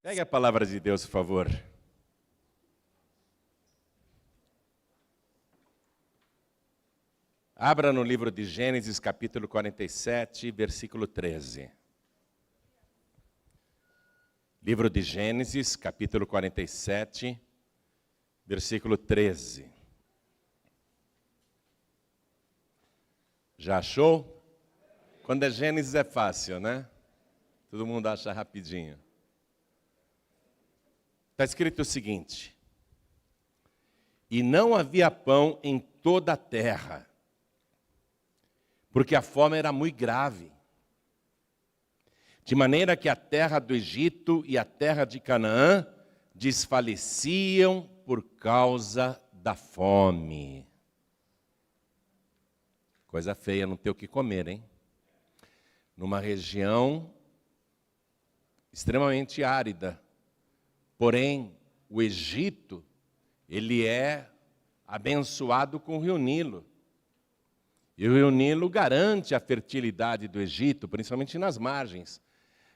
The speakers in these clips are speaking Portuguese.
Pegue a palavra de Deus, por favor. Abra no livro de Gênesis, capítulo 47, versículo 13. Livro de Gênesis, capítulo 47, versículo 13. Já achou? Quando é Gênesis é fácil, né? Todo mundo acha rapidinho. Está escrito o seguinte: e não havia pão em toda a terra, porque a fome era muito grave, de maneira que a terra do Egito e a terra de Canaã desfaleciam por causa da fome. Coisa feia não ter o que comer, hein? Numa região extremamente árida. Porém, o Egito, ele é abençoado com o rio Nilo. E o rio Nilo garante a fertilidade do Egito, principalmente nas margens.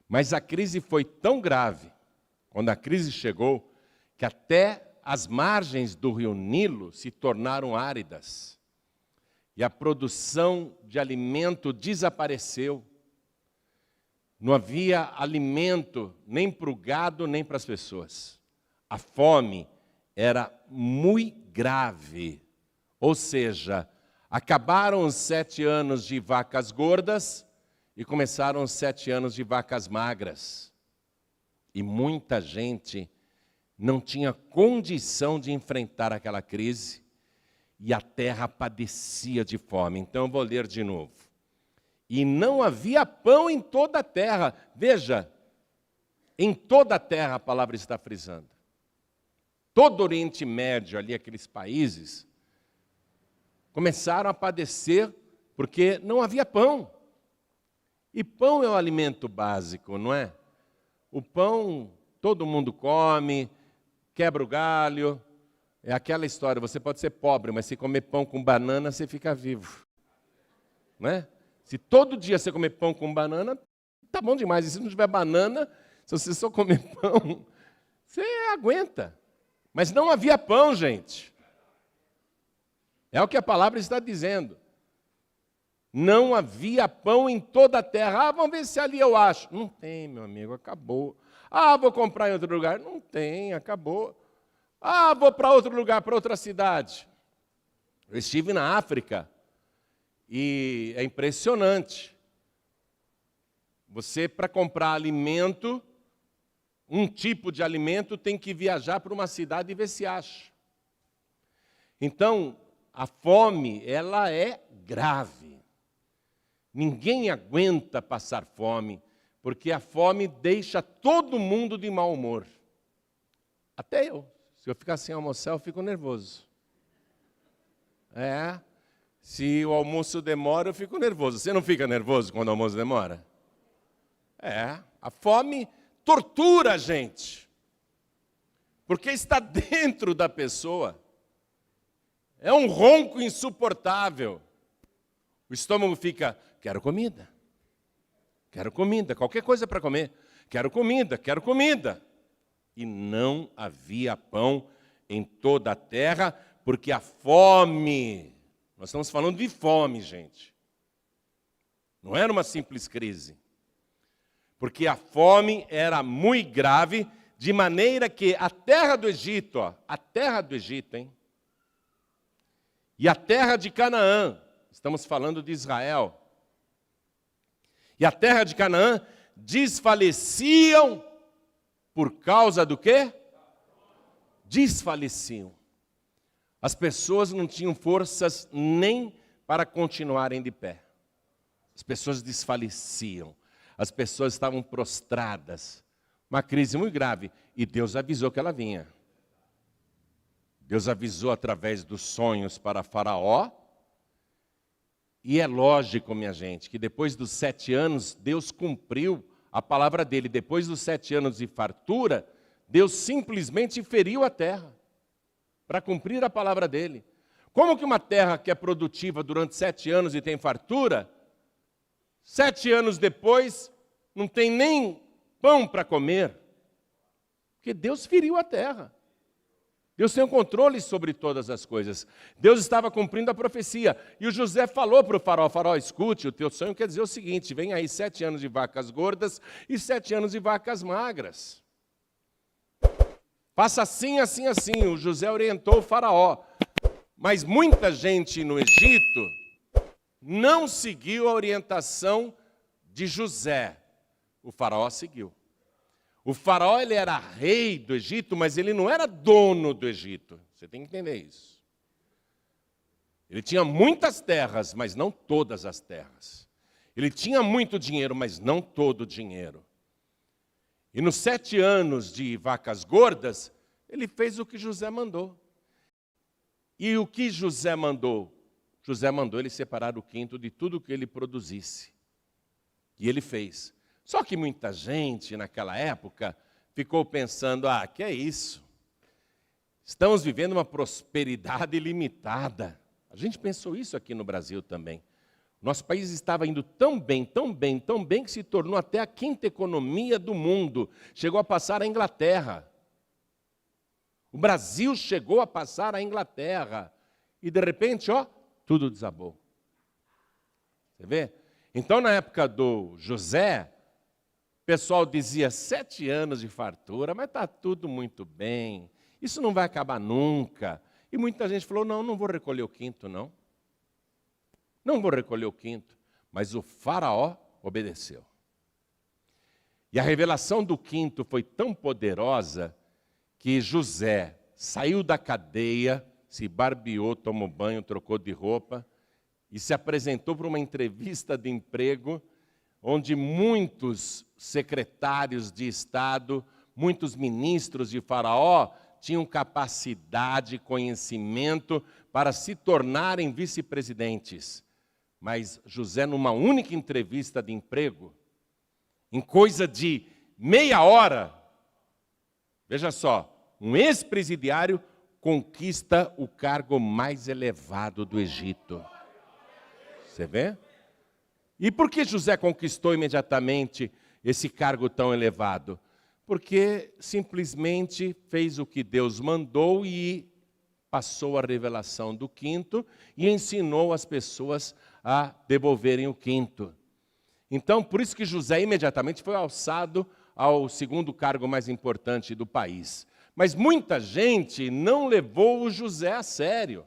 Mas a crise foi tão grave, quando a crise chegou, que até as margens do rio Nilo se tornaram áridas. E a produção de alimento desapareceu. Não havia alimento nem para o gado, nem para as pessoas. A fome era muito grave. Ou seja, acabaram os 7 anos de vacas gordas e começaram os 7 anos de vacas magras. E muita gente não tinha condição de enfrentar aquela crise e a terra padecia de fome. Então eu vou ler de novo. E não havia pão em toda a terra. Veja, em toda a terra a palavra está frisando. Todo o Oriente Médio, ali aqueles países, começaram a padecer porque não havia pão. E pão é o alimento básico, não é? O pão todo mundo come, quebra o galho. É aquela história, você pode ser pobre, mas se comer pão com banana, você fica vivo. Não é? Se todo dia você comer pão com banana, tá bom demais. E se não tiver banana, se você só comer pão, você aguenta. Mas não havia pão, gente. É o que a palavra está dizendo. Não havia pão em toda a terra. Ah, vamos ver se ali eu acho. Não tem, meu amigo, acabou. Ah, vou comprar em outro lugar. Não tem, acabou. Ah, vou para outro lugar, para outra cidade. Eu estive na África. E é impressionante. Você, para comprar alimento, um tipo de alimento, tem que viajar para uma cidade e ver se acha. Então, a fome, ela é grave. Ninguém aguenta passar fome, porque a fome deixa todo mundo de mau humor. Até eu. Se eu ficar sem almoçar, eu fico nervoso. Se o almoço demora, eu fico nervoso. Você não fica nervoso quando o almoço demora? A fome tortura a gente. Porque está dentro da pessoa. É um ronco insuportável. O estômago fica, quero comida. Quero comida, qualquer coisa para comer. Quero comida, quero comida. E não havia pão em toda a terra, porque a fome... Nós estamos falando de fome, gente. Não era uma simples crise. Porque a fome era muito grave, de maneira que a terra do Egito, a terra do Egito, e a terra de Canaã, estamos falando de Israel, e a terra de Canaã desfaleciam por causa do quê? Desfaleciam. As pessoas não tinham forças nem para continuarem de pé. As pessoas desfaleciam. As pessoas estavam prostradas. Uma crise muito grave. E Deus avisou que ela vinha. Deus avisou através dos sonhos para Faraó. E é lógico, minha gente, que depois dos 7 anos, Deus cumpriu a palavra dele. Depois dos 7 anos de fartura, Deus simplesmente feriu a terra para cumprir a palavra dele. Como que uma terra que é produtiva durante 7 anos e tem fartura, 7 anos depois não tem nem pão para comer? Porque Deus feriu a terra. Deus tem o controle sobre todas as coisas. Deus estava cumprindo a profecia. E o José falou para o faraó, faraó, escute, o teu sonho quer dizer o seguinte, vem aí 7 anos de vacas gordas e 7 anos de vacas magras. Faça assim, assim, assim. O José orientou o faraó. Mas muita gente no Egito não seguiu a orientação de José. O faraó seguiu. O faraó, ele era rei do Egito, mas ele não era dono do Egito. Você tem que entender isso. Ele tinha muitas terras, mas não todas as terras. Ele tinha muito dinheiro, mas não todo o dinheiro. E nos 7 anos de vacas gordas, ele fez o que José mandou. E o que José mandou? José mandou ele separar o quinto de tudo que ele produzisse. E ele fez. Só que muita gente, naquela época, ficou pensando, que é isso? Estamos vivendo uma prosperidade ilimitada. A gente pensou isso aqui no Brasil também. Nosso país estava indo tão bem, tão bem, tão bem, que se tornou até a 5ª economia do mundo. Chegou a passar a Inglaterra. O Brasil chegou a passar a Inglaterra. E, de repente, tudo desabou. Você vê? Então, na época do José, o pessoal dizia 7 anos de fartura, mas está tudo muito bem. Isso não vai acabar nunca. E muita gente falou, não vou recolher o quinto, não. Não vou recolher o quinto. Mas o faraó obedeceu. E a revelação do quinto foi tão poderosa que José saiu da cadeia, se barbeou, tomou banho, trocou de roupa e se apresentou para uma entrevista de emprego onde muitos secretários de Estado, muitos ministros de Faraó tinham capacidade, conhecimento para se tornarem vice-presidentes. Mas José, numa única entrevista de emprego, em coisa de meia hora, veja só, um ex-presidiário conquista o cargo mais elevado do Egito. Você vê? E por que José conquistou imediatamente esse cargo tão elevado? Porque simplesmente fez o que Deus mandou e passou a revelação do quinto e ensinou as pessoas a devolverem o quinto. Então, por isso que José imediatamente foi alçado ao 2º cargo mais importante do país. Mas muita gente não levou o José a sério.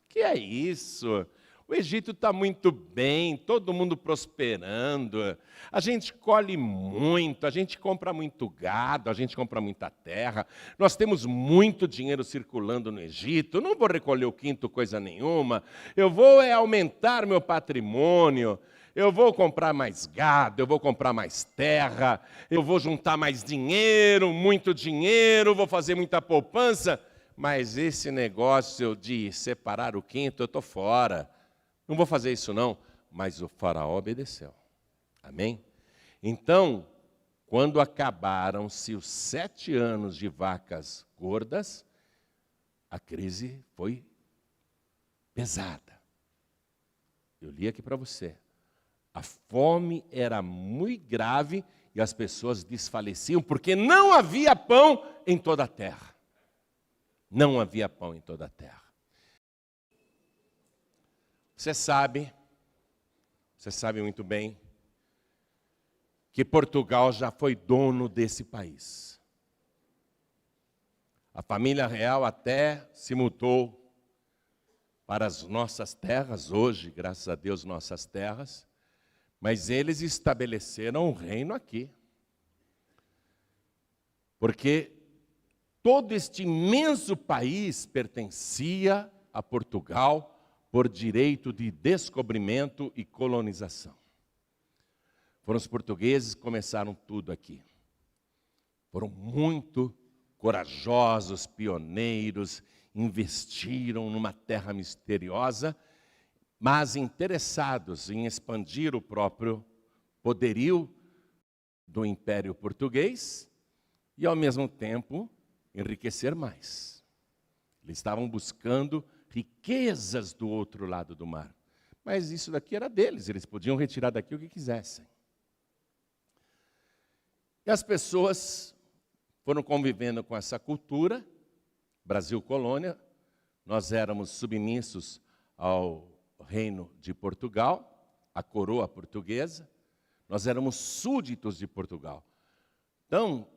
Que é isso? O Egito está muito bem, todo mundo prosperando, a gente colhe muito, a gente compra muito gado, a gente compra muita terra, nós temos muito dinheiro circulando no Egito, não vou recolher o quinto coisa nenhuma, eu vou aumentar meu patrimônio, eu vou comprar mais gado, eu vou comprar mais terra, eu vou juntar mais dinheiro, muito dinheiro, vou fazer muita poupança, mas esse negócio de separar o quinto, eu estou fora. Não vou fazer isso não, mas o faraó obedeceu. Amém? Então, quando acabaram-se os 7 anos de vacas gordas, a crise foi pesada. Eu li aqui para você. A fome era muito grave e as pessoas desfaleciam porque não havia pão em toda a terra. Não havia pão em toda a terra. Você sabe muito bem, que Portugal já foi dono desse país. A família real até se mudou para as nossas terras, hoje, graças a Deus, nossas terras, mas eles estabeleceram um reino aqui. Porque todo este imenso país pertencia a Portugal, por direito de descobrimento e colonização. Foram os portugueses que começaram tudo aqui. Foram muito corajosos, pioneiros, investiram numa terra misteriosa, mas interessados em expandir o próprio poderio do Império Português e, ao mesmo tempo, enriquecer mais. Eles estavam buscando riquezas do outro lado do mar. Mas isso daqui era deles, eles podiam retirar daqui o que quisessem. E as pessoas foram convivendo com essa cultura, Brasil colônia, nós éramos submissos ao reino de Portugal, a coroa portuguesa, nós éramos súditos de Portugal. Então,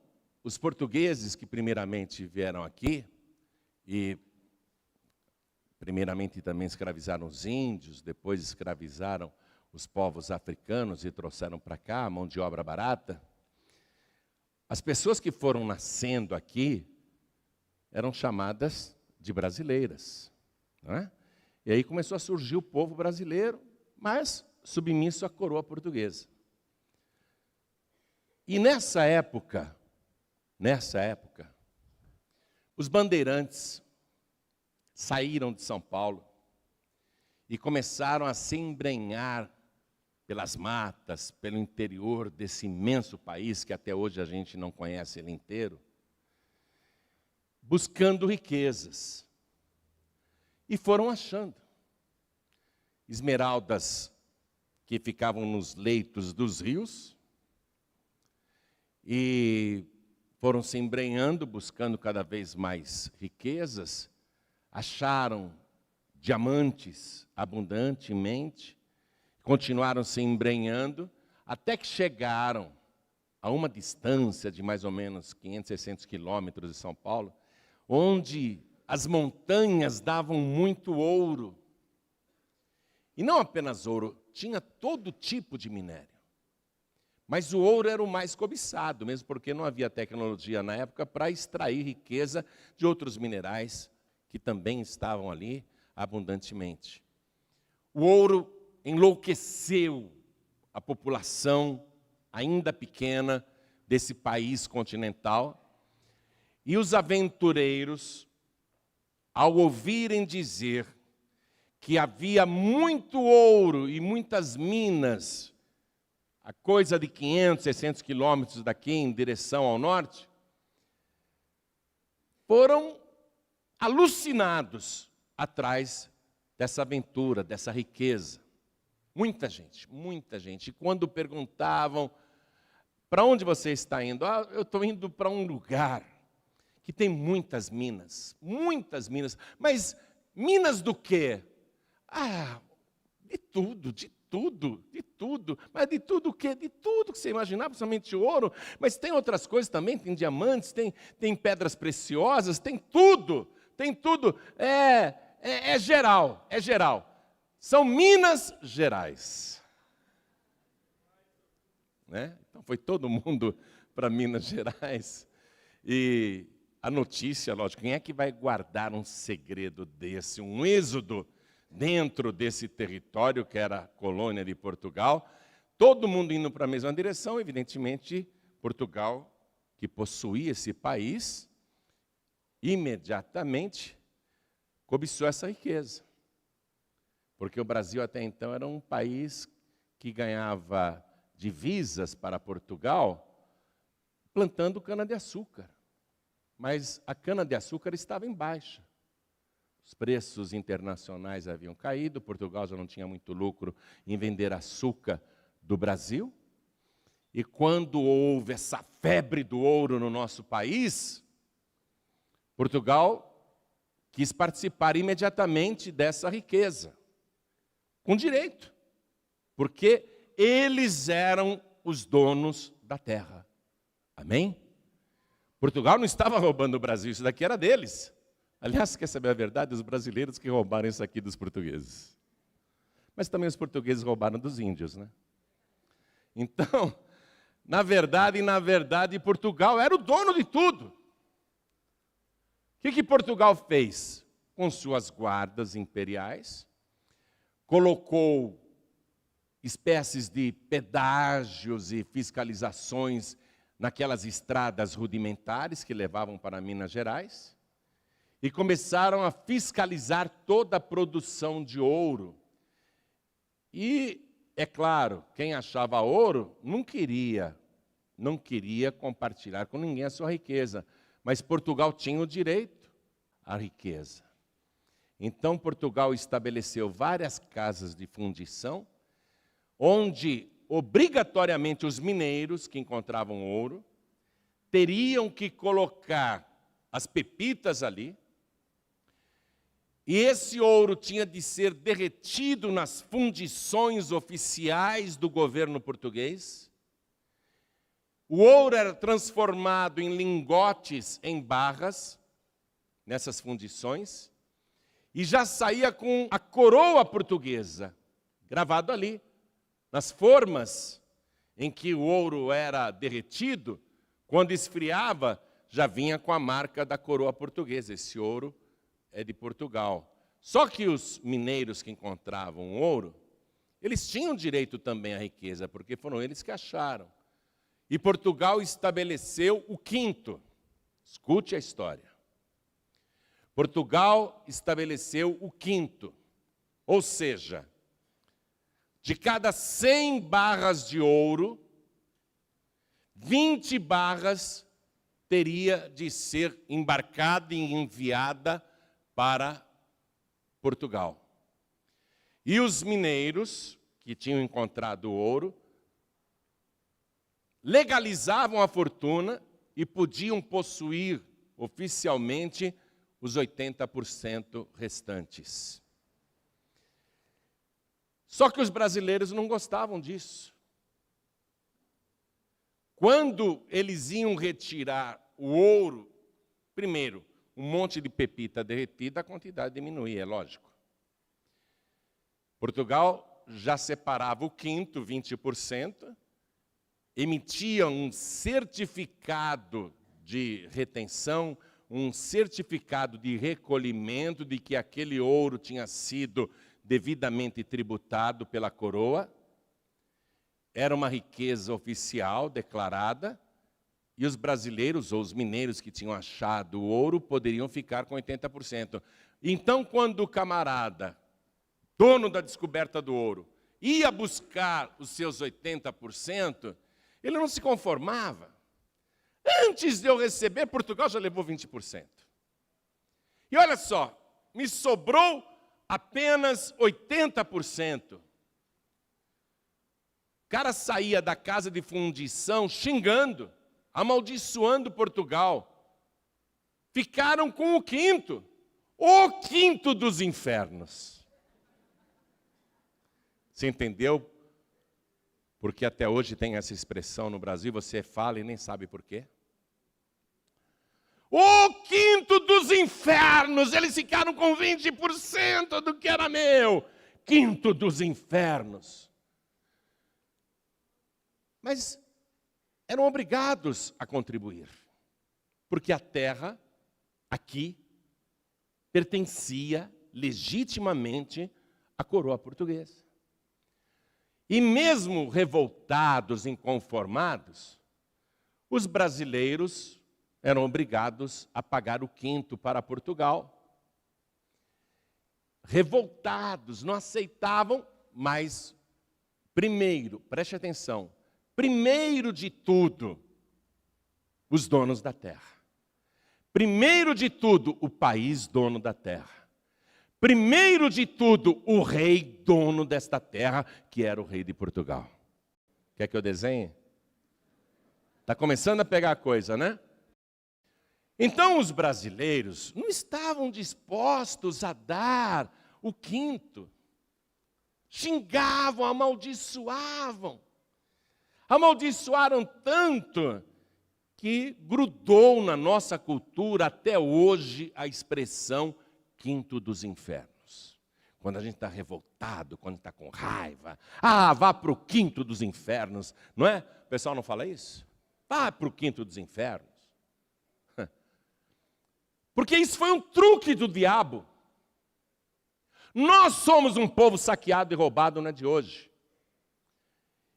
os portugueses que primeiramente vieram aqui, e primeiramente também escravizaram os índios, depois escravizaram os povos africanos e trouxeram para cá a mão de obra barata. As pessoas que foram nascendo aqui eram chamadas de brasileiras, não é? E aí começou a surgir o povo brasileiro, mas submisso à coroa portuguesa. E nessa época, os bandeirantes saíram de São Paulo e começaram a se embrenhar pelas matas, pelo interior desse imenso país, que até hoje a gente não conhece ele inteiro, buscando riquezas. E foram achando esmeraldas que ficavam nos leitos dos rios, e foram se embrenhando, buscando cada vez mais riquezas, acharam diamantes abundantemente, continuaram se embrenhando, até que chegaram a uma distância de mais ou menos 500, 600 quilômetros de São Paulo, onde as montanhas davam muito ouro. E não apenas ouro, tinha todo tipo de minério. Mas o ouro era o mais cobiçado, mesmo porque não havia tecnologia na época para extrair riqueza de outros minerais que também estavam ali abundantemente. O ouro enlouqueceu a população ainda pequena desse país continental, e os aventureiros, ao ouvirem dizer que havia muito ouro e muitas minas, a coisa de 500, 600 quilômetros daqui em direção ao norte, foram alucinados atrás dessa aventura, dessa riqueza. Muita gente. E quando perguntavam, para onde você está indo? Ah, eu estou indo para um lugar que tem muitas minas. Mas minas do quê? Ah, de tudo. Mas de tudo o quê? De tudo que você imaginar, principalmente ouro. Mas tem outras coisas também, tem diamantes, tem pedras preciosas, tem tudo. É geral. São Minas Gerais. Né? Então foi todo mundo para Minas Gerais. E a notícia, lógico, quem é que vai guardar um segredo desse, um êxodo dentro desse território que era a colônia de Portugal? Todo mundo indo para a mesma direção, evidentemente, Portugal, que possuía esse país, imediatamente cobiçou essa riqueza. Porque o Brasil até então era um país que ganhava divisas para Portugal plantando cana-de-açúcar. Mas a cana-de-açúcar estava em baixa. Os preços internacionais haviam caído, Portugal já não tinha muito lucro em vender açúcar do Brasil. E quando houve essa febre do ouro no nosso país, Portugal quis participar imediatamente dessa riqueza. Com direito, porque eles eram os donos da terra. Amém? Portugal não estava roubando o Brasil, isso daqui era deles. Aliás, quer saber a verdade? Os brasileiros que roubaram isso aqui dos portugueses. Mas também os portugueses roubaram dos índios, né? Então, na verdade, Portugal era o dono de tudo. O que Portugal fez? Com suas guardas imperiais, colocou espécies de pedágios e fiscalizações naquelas estradas rudimentares que levavam para Minas Gerais, e começaram a fiscalizar toda a produção de ouro. E, é claro, quem achava ouro não queria compartilhar com ninguém a sua riqueza, mas Portugal tinha o direito à riqueza. Então, Portugal estabeleceu várias casas de fundição, onde, obrigatoriamente, os mineiros que encontravam ouro teriam que colocar as pepitas ali, e esse ouro tinha de ser derretido nas fundições oficiais do governo português. O ouro era transformado em lingotes em barras, nessas fundições, e já saía com a coroa portuguesa, gravado ali, nas formas em que o ouro era derretido, quando esfriava, já vinha com a marca da coroa portuguesa. Esse ouro é de Portugal. Só que os mineiros que encontravam ouro, eles tinham direito também à riqueza, porque foram eles que acharam. E Portugal estabeleceu o quinto. Escute a história. Portugal estabeleceu o quinto. Ou seja, de cada 100 barras de ouro, 20 barras teria de ser embarcada e enviada para Portugal. E os mineiros, que tinham encontrado o ouro, legalizavam a fortuna e podiam possuir oficialmente os 80% restantes. Só que os brasileiros não gostavam disso. Quando eles iam retirar o ouro, primeiro, um monte de pepita derretida, a quantidade diminuía, é lógico. Portugal já separava o quinto, 20%, emitia um certificado de retenção, um certificado de recolhimento de que aquele ouro tinha sido devidamente tributado pela coroa. Era uma riqueza oficial declarada, e os brasileiros ou os mineiros que tinham achado o ouro poderiam ficar com 80%. Então, quando o camarada, dono da descoberta do ouro, ia buscar os seus 80%, ele não se conformava. Antes de eu receber, Portugal já levou 20%. E olha só, me sobrou apenas 80%. O cara saía da casa de fundição xingando, amaldiçoando Portugal. Ficaram com o quinto dos infernos. Você entendeu? Porque até hoje tem essa expressão no Brasil, você fala e nem sabe por quê. O quinto dos infernos, eles ficaram com 20% do que era meu. Quinto dos infernos. Mas eram obrigados a contribuir, porque a terra, aqui, pertencia legitimamente à coroa portuguesa. E mesmo revoltados, inconformados, os brasileiros eram obrigados a pagar o quinto para Portugal. Revoltados, não aceitavam, mas primeiro, preste atenção, primeiro de tudo, os donos da terra. Primeiro de tudo, o país dono da terra. Primeiro de tudo, o rei dono desta terra, que era o rei de Portugal. Quer que eu desenhe? Está começando a pegar a coisa, né? Então os brasileiros não estavam dispostos a dar o quinto. Xingavam, amaldiçoavam. Amaldiçoaram tanto que grudou na nossa cultura até hoje a expressão quinto dos infernos. Quando a gente está revoltado, quando está com raiva, vá para o quinto dos infernos, não é? O pessoal não fala isso? Vá para o quinto dos infernos. Porque isso foi um truque do diabo. Nós somos um povo saqueado e roubado, não é de hoje.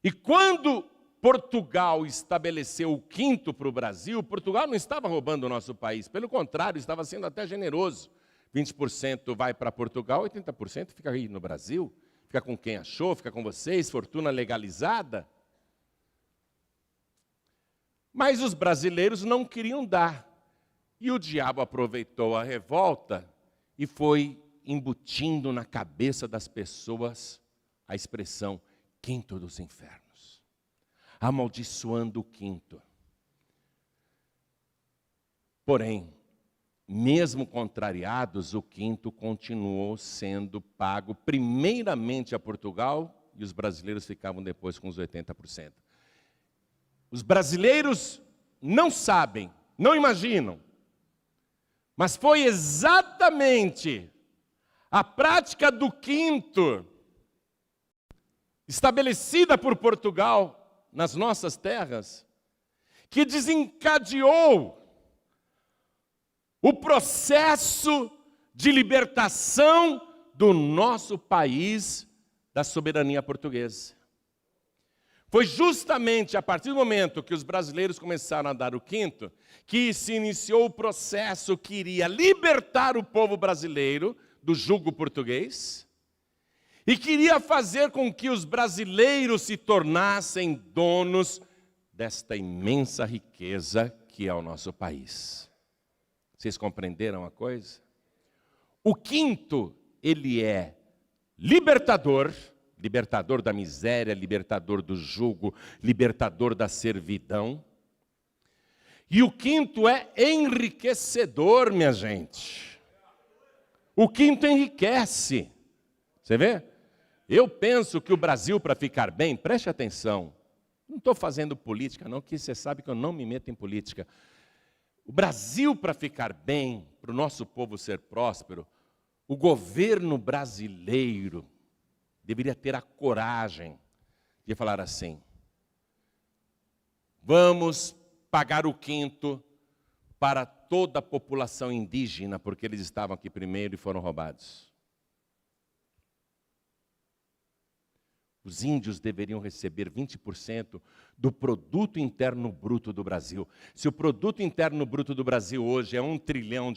E quando Portugal estabeleceu o quinto para o Brasil, Portugal não estava roubando o nosso país, pelo contrário, estava sendo até generoso. 20% vai para Portugal, 80% fica aí no Brasil, fica com quem achou, fica com vocês, fortuna legalizada. Mas os brasileiros não queriam dar. E o diabo aproveitou a revolta e foi embutindo na cabeça das pessoas a expressão quinto dos infernos. Amaldiçoando o quinto. Porém, mesmo contrariados, o quinto continuou sendo pago primeiramente a Portugal e os brasileiros ficavam depois com os 80%. Os brasileiros não sabem, não imaginam, mas foi exatamente a prática do quinto, estabelecida por Portugal nas nossas terras, que desencadeou o processo de libertação do nosso país da soberania portuguesa. Foi justamente a partir do momento que os brasileiros começaram a dar o quinto, que se iniciou o processo que iria libertar o povo brasileiro do jugo português e queria fazer com que os brasileiros se tornassem donos desta imensa riqueza que é o nosso país. Vocês compreenderam a coisa? O quinto, ele é libertador, libertador da miséria, libertador do jugo, libertador da servidão. E o quinto é enriquecedor, minha gente. O quinto enriquece. Você vê? Eu penso que o Brasil, para ficar bem, preste atenção, não estou fazendo política não, que você sabe que eu não me meto em política. O Brasil, para ficar bem, para o nosso povo ser próspero, o governo brasileiro deveria ter a coragem de falar assim: vamos pagar o quinto para toda a população indígena, porque eles estavam aqui primeiro e foram roubados. Os índios deveriam receber 20% do produto interno bruto do Brasil. Se o produto interno bruto do Brasil hoje é $1 trilhão,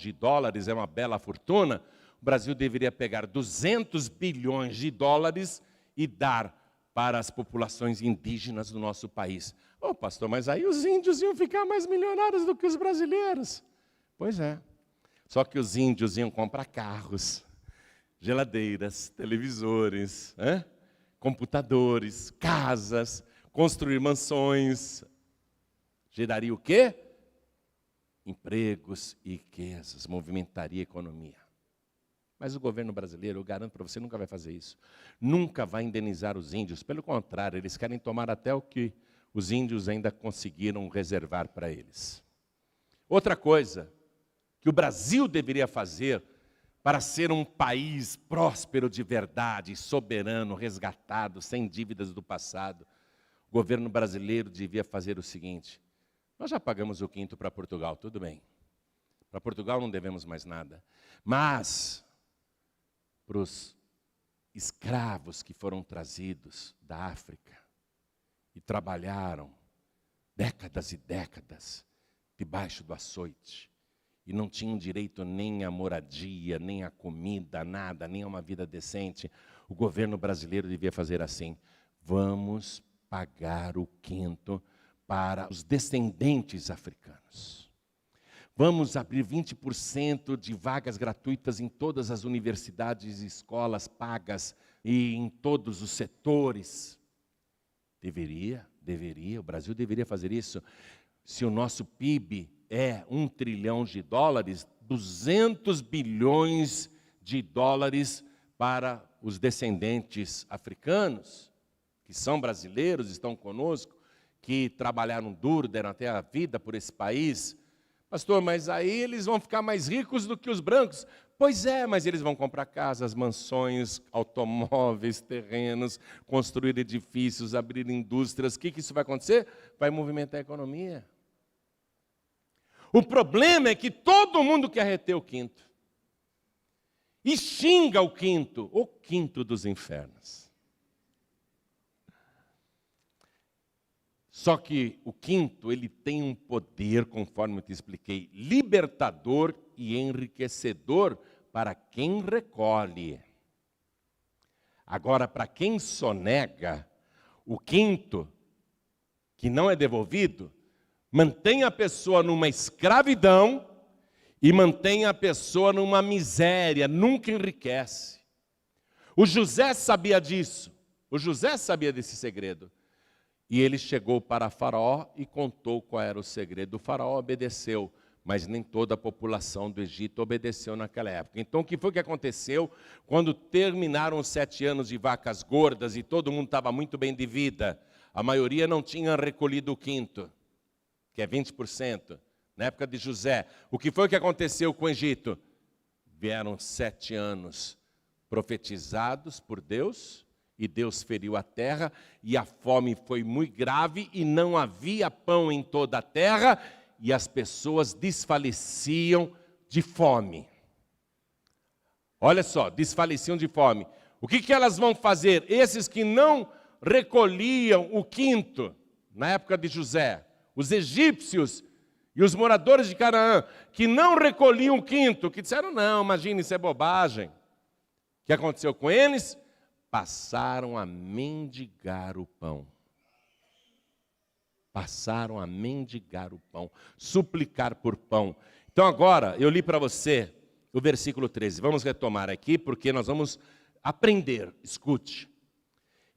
é uma bela fortuna, o Brasil deveria pegar 200 bilhões de dólares e dar para as populações indígenas do nosso país. Ô, pastor, mas aí os índios iam ficar mais milionários do que os brasileiros. Pois é. Só que os índios iam comprar carros, geladeiras, televisores, computadores, casas, construir mansões. Geraria o quê? Empregos e riquezas, movimentaria a economia. Mas o governo brasileiro, eu garanto para você, nunca vai fazer isso. Nunca vai indenizar os índios. Pelo contrário, eles querem tomar até o que os índios ainda conseguiram reservar para eles. Outra coisa que o Brasil deveria fazer para ser um país próspero de verdade, soberano, resgatado, sem dívidas do passado, o governo brasileiro devia fazer o seguinte: nós já pagamos o quinto para Portugal, tudo bem. Para Portugal não devemos mais nada. Mas para os escravos que foram trazidos da África e trabalharam décadas e décadas debaixo do açoite e não tinham direito nem à moradia, nem à comida, nada, nem a uma vida decente, o governo brasileiro devia fazer assim: vamos pagar o quinto para os descendentes africanos. Vamos abrir 20% de vagas gratuitas em todas as universidades e escolas pagas e em todos os setores. Deveria, o Brasil deveria fazer isso. Se o nosso PIB é $1 trilhão, 200 bilhões de dólares para os descendentes africanos, que são brasileiros, estão conosco, que trabalharam duro, deram até a vida por esse país. Pastor, mas aí eles vão ficar mais ricos do que os brancos. Pois é, mas eles vão comprar casas, mansões, automóveis, terrenos, construir edifícios, abrir indústrias. O que isso vai acontecer? Vai movimentar a economia. O problema é que todo mundo quer reter o quinto. E xinga o quinto dos infernos. Só que o quinto, ele tem um poder, conforme eu te expliquei, libertador e enriquecedor para quem recolhe. Agora, para quem sonega, o quinto, que não é devolvido, mantém a pessoa numa escravidão e mantém a pessoa numa miséria, nunca enriquece. O José sabia disso, o José sabia desse segredo. E ele chegou para Faraó e contou qual era o segredo. O Faraó obedeceu, mas nem toda a população do Egito obedeceu naquela época. Então, o que foi que aconteceu quando terminaram os 7 anos de vacas gordas e todo mundo estava muito bem de vida? A maioria não tinha recolhido o quinto, que é 20%, na época de José. O que foi que aconteceu com o Egito? Vieram 7 anos profetizados por Deus, e Deus feriu a terra, e a fome foi muito grave, e não havia pão em toda a terra, e as pessoas desfaleciam de fome. Olha só, desfaleciam de fome. O que elas vão fazer? Esses que não recolhiam o quinto, na época de José, os egípcios e os moradores de Canaã, que não recolhiam o quinto, que disseram, não, imagine, isso é bobagem. O que aconteceu com eles? Passaram a mendigar o pão. Passaram a mendigar o pão, suplicar por pão. Então agora, eu li para você o versículo 13. Vamos retomar aqui, porque nós vamos aprender. Escute.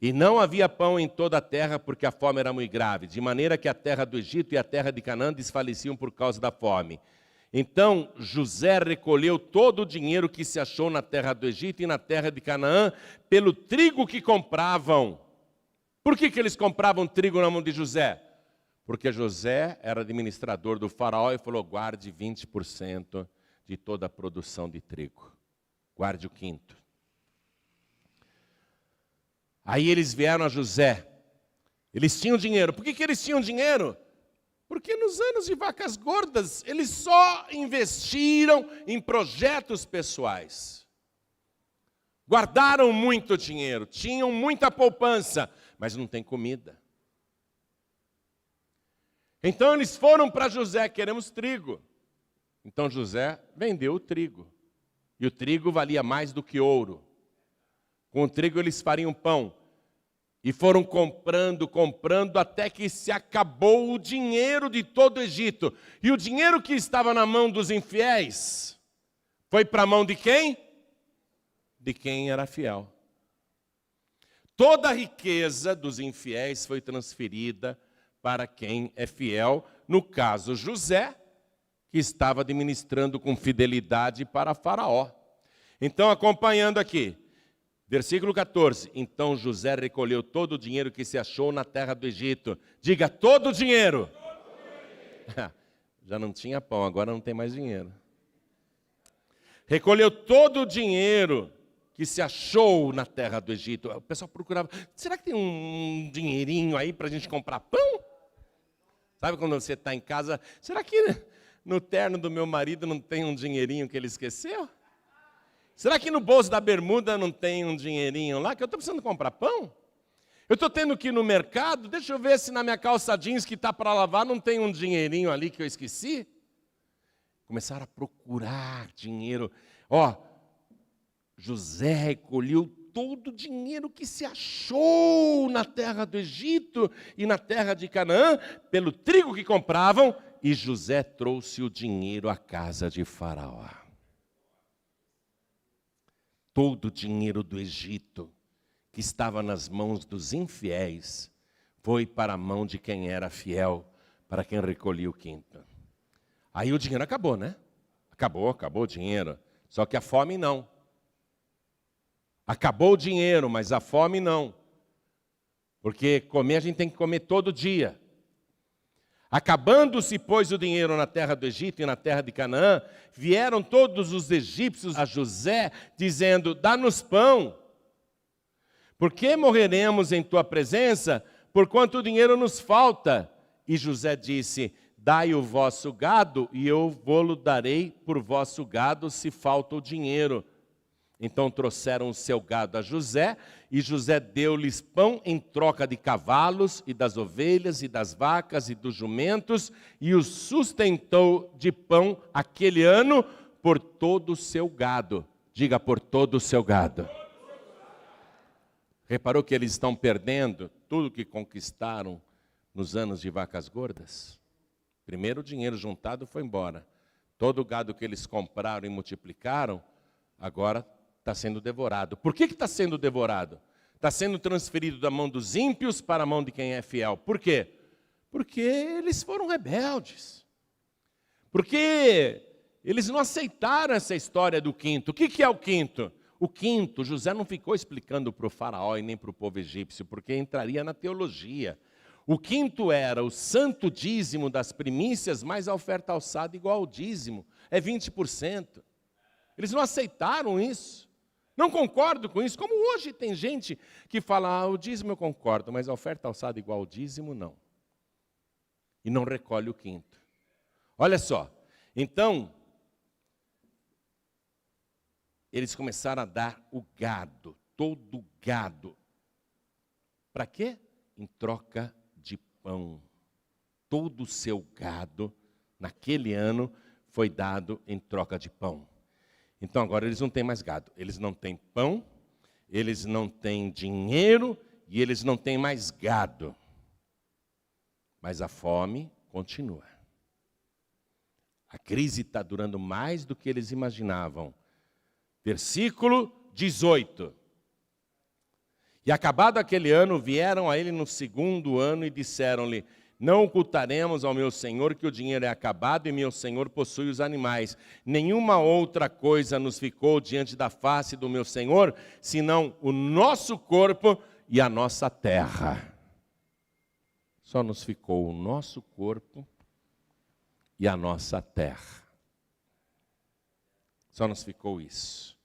E não havia pão em toda a terra, porque a fome era muito grave, de maneira que a terra do Egito e a terra de Canaã desfaleciam por causa da fome. Então José recolheu todo o dinheiro que se achou na terra do Egito e na terra de Canaã, pelo trigo que compravam. Por que eles compravam trigo na mão de José? Porque José era administrador do faraó e falou, guarde 20% de toda a produção de trigo. Guarde o quinto. Aí eles vieram a José. Eles tinham dinheiro. Por que eles tinham dinheiro? Porque nos anos de vacas gordas, eles só investiram em projetos pessoais. Guardaram muito dinheiro, tinham muita poupança, mas não tem comida. Então eles foram para José, queremos trigo. Então José vendeu o trigo. E o trigo valia mais do que ouro. Com o trigo eles fariam pão. E foram comprando, até que se acabou o dinheiro de todo o Egito. E o dinheiro que estava na mão dos infiéis, foi para a mão de quem? De quem era fiel. Toda a riqueza dos infiéis foi transferida para quem é fiel. No caso, José, que estava administrando com fidelidade para Faraó. Então, acompanhando aqui. Versículo 14, então José recolheu todo o dinheiro que se achou na terra do Egito. Diga, todo o dinheiro. Já não tinha pão, agora não tem mais dinheiro. Recolheu todo o dinheiro que se achou na terra do Egito. O pessoal procurava, será que tem um dinheirinho aí para a gente comprar pão? Sabe quando você está em casa, será que no terno do meu marido não tem um dinheirinho que ele esqueceu? Será que no bolso da bermuda não tem um dinheirinho lá? Que eu estou precisando comprar pão? Eu estou tendo que ir no mercado, deixa eu ver se na minha calça jeans que está para lavar não tem um dinheirinho ali que eu esqueci. Começaram a procurar dinheiro. José recolheu todo o dinheiro que se achou na terra do Egito e na terra de Canaã, pelo trigo que compravam, e José trouxe o dinheiro à casa de Faraó. Todo o dinheiro do Egito, que estava nas mãos dos infiéis, foi para a mão de quem era fiel, para quem recolhia o quinto. Aí o dinheiro acabou, né? Acabou o dinheiro. Só que a fome não. Acabou o dinheiro, mas a fome não. Porque comer a gente tem que comer todo dia. Acabando-se, pois, o dinheiro na terra do Egito e na terra de Canaã, vieram todos os egípcios a José, dizendo, dá-nos pão. Por que morreremos em tua presença, porquanto o dinheiro nos falta? E José disse, dai o vosso gado, e eu vô-lo darei por vosso gado, se falta o dinheiro. Então trouxeram o seu gado a José, e José deu-lhes pão em troca de cavalos, e das ovelhas, e das vacas, e dos jumentos, e os sustentou de pão aquele ano por todo o seu gado. Diga, por todo o seu gado. Reparou que eles estão perdendo tudo que conquistaram nos anos de vacas gordas? Primeiro o dinheiro juntado foi embora. Todo o gado que eles compraram e multiplicaram, agora está sendo devorado. Por que está sendo devorado? Está sendo transferido da mão dos ímpios para a mão de quem é fiel. Por quê? Porque eles foram rebeldes. Porque eles não aceitaram essa história do quinto. O que é o quinto? O quinto, José não ficou explicando para o faraó e nem para o povo egípcio, porque entraria na teologia. O quinto era o santo dízimo das primícias, mais a oferta alçada igual ao dízimo. É 20%. Eles não aceitaram isso. Não concordo com isso. Como hoje tem gente que fala, o dízimo eu concordo, mas a oferta alçada igual ao dízimo, não. E não recolhe o quinto. Olha só. Então, eles começaram a dar o gado, todo o gado. Para quê? Em troca de pão. Todo o seu gado, naquele ano, foi dado em troca de pão. Então agora eles não têm mais gado, eles não têm pão, eles não têm dinheiro e eles não têm mais gado. Mas a fome continua. A crise está durando mais do que eles imaginavam. Versículo 18. E acabado aquele ano, vieram a ele no segundo ano e disseram-lhe, não ocultaremos ao meu senhor que o dinheiro é acabado e meu senhor possui os animais. Nenhuma outra coisa nos ficou diante da face do meu senhor, senão o nosso corpo e a nossa terra. Só nos ficou o nosso corpo e a nossa terra. Só nos ficou isso.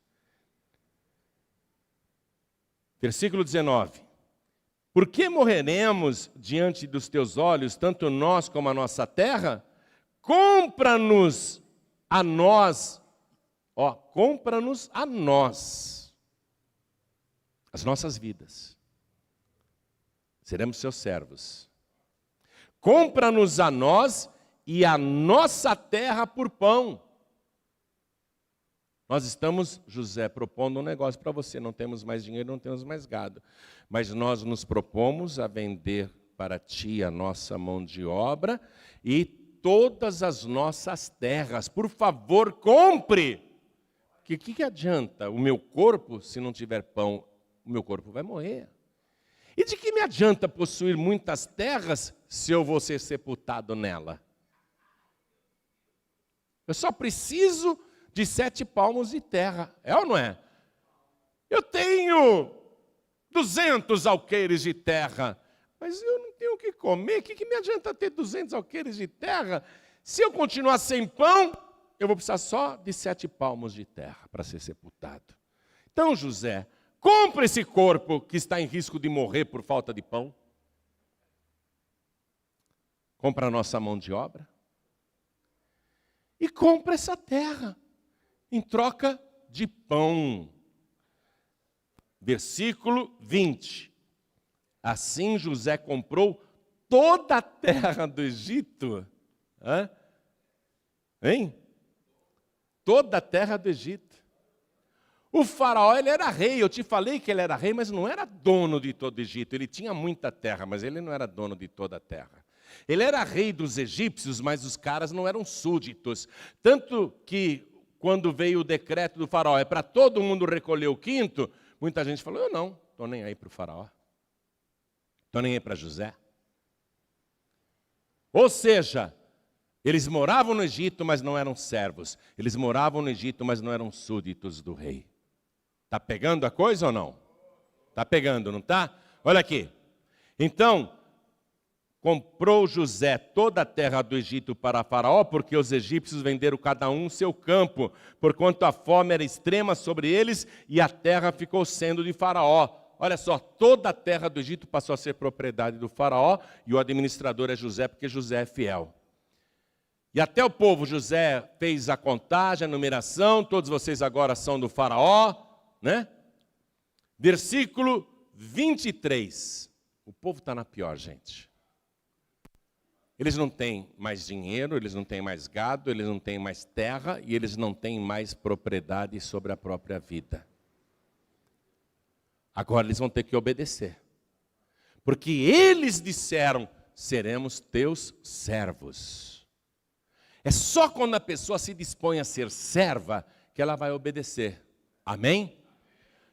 Versículo 19. Por que morreremos diante dos teus olhos, tanto nós como a nossa terra? Compra-nos a nós, compra-nos a nós, as nossas vidas. Seremos seus servos. Compra-nos a nós e a nossa terra por pão. Nós estamos, José, propondo um negócio para você. Não temos mais dinheiro, não temos mais gado. Mas nós nos propomos a vender para ti a nossa mão de obra e todas as nossas terras. Por favor, compre! Porque o que adianta o meu corpo, se não tiver pão, o meu corpo vai morrer. E de que me adianta possuir muitas terras se eu vou ser sepultado nela? Eu só preciso de 7 palmos de terra, é ou não é? Eu tenho 200 alqueires de terra, mas eu não tenho o que comer. O que me adianta ter 200 alqueires de terra? Se eu continuar sem pão, eu vou precisar só de 7 palmos de terra para ser sepultado. Então, José, compra esse corpo que está em risco de morrer por falta de pão. Compra a nossa mão de obra. E compra essa terra em troca de pão. Versículo 20. Assim José comprou toda a terra do Egito. Hein? Toda a terra do Egito. O faraó, ele era rei. Eu te falei que ele era rei, mas não era dono de todo o Egito. Ele tinha muita terra, mas ele não era dono de toda a terra. Ele era rei dos egípcios, mas os caras não eram súditos. Tanto que quando veio o decreto do faraó, é para todo mundo recolher o quinto, muita gente falou, eu não, estou nem aí para o faraó. Estou nem aí para José. Ou seja, eles moravam no Egito, mas não eram servos. Eles moravam no Egito, mas não eram súditos do rei. Está pegando a coisa ou não? Está pegando, não está? Olha aqui. Então, comprou José toda a terra do Egito para Faraó, porque os egípcios venderam cada um seu campo, porquanto a fome era extrema sobre eles, e a terra ficou sendo de Faraó. Olha só, toda a terra do Egito passou a ser propriedade do Faraó, e o administrador é José, porque José é fiel. E até o povo, José fez a contagem, a numeração, todos vocês agora são do Faraó, né? Versículo 23. O povo está na pior, gente. Eles não têm mais dinheiro, eles não têm mais gado, eles não têm mais terra e eles não têm mais propriedade sobre a própria vida. Agora eles vão ter que obedecer. Porque eles disseram, seremos teus servos. É só quando a pessoa se dispõe a ser serva que ela vai obedecer. Amém?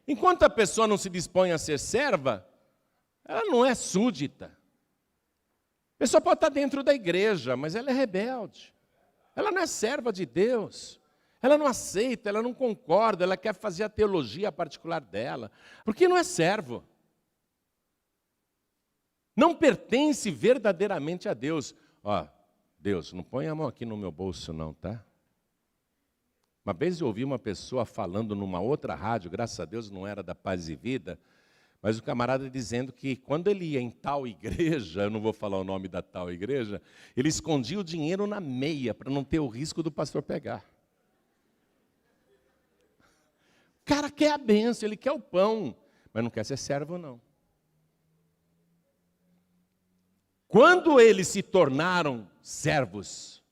Enquanto a pessoa não se dispõe a ser serva, ela não é súdita. A pessoa pode estar dentro da igreja, mas ela é rebelde. Ela não é serva de Deus. Ela não aceita, ela não concorda, ela quer fazer a teologia particular dela. Porque não é servo. Não pertence verdadeiramente a Deus. Ó, Deus, não põe a mão aqui no meu bolso não, tá? Uma vez eu ouvi uma pessoa falando numa outra rádio, graças a Deus não era da Paz e Vida, mas o camarada dizendo que quando ele ia em tal igreja, eu não vou falar o nome da tal igreja, ele escondia o dinheiro na meia, para não ter o risco do pastor pegar. O cara quer a bênção, ele quer o pão, mas não quer ser servo não. Quando eles se tornaram servos,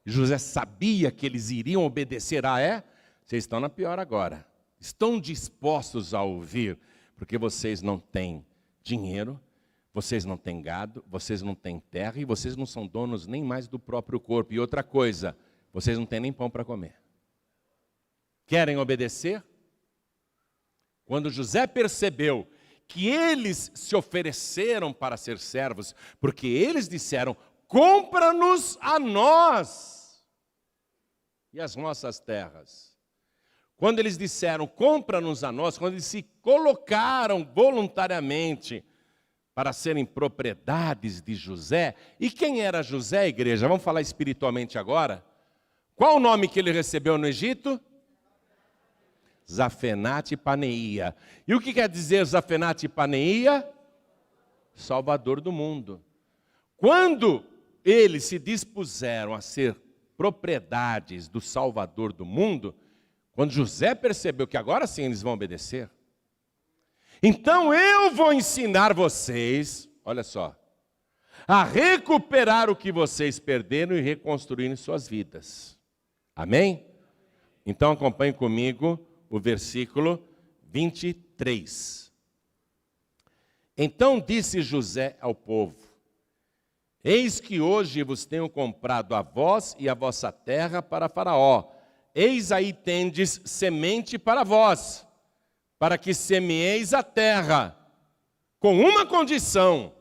José sabia que eles iriam obedecer vocês estão na pior agora. Estão dispostos a ouvir, porque vocês não têm dinheiro, vocês não têm gado, vocês não têm terra e vocês não são donos nem mais do próprio corpo. E outra coisa, vocês não têm nem pão para comer. Querem obedecer? Quando José percebeu que eles se ofereceram para ser servos, porque eles disseram, compra-nos a nós e as nossas terras. Quando eles disseram, compra-nos a nós, quando eles se colocaram voluntariamente para serem propriedades de José, e quem era José, igreja? Vamos falar espiritualmente agora? Qual o nome que ele recebeu no Egito? Zafenate Paneia. E o que quer dizer Zafenate Paneia? Salvador do mundo. Quando eles se dispuseram a ser propriedades do Salvador do mundo, quando José percebeu que agora sim eles vão obedecer, então eu vou ensinar vocês, olha só, a recuperar o que vocês perderam e reconstruir em suas vidas. Amém? Então acompanhe comigo o versículo 23. Então disse José ao povo, eis que hoje vos tenho comprado a vós e a vossa terra para Faraó. Eis aí tendes semente para vós, para que semeeis a terra, com uma condição.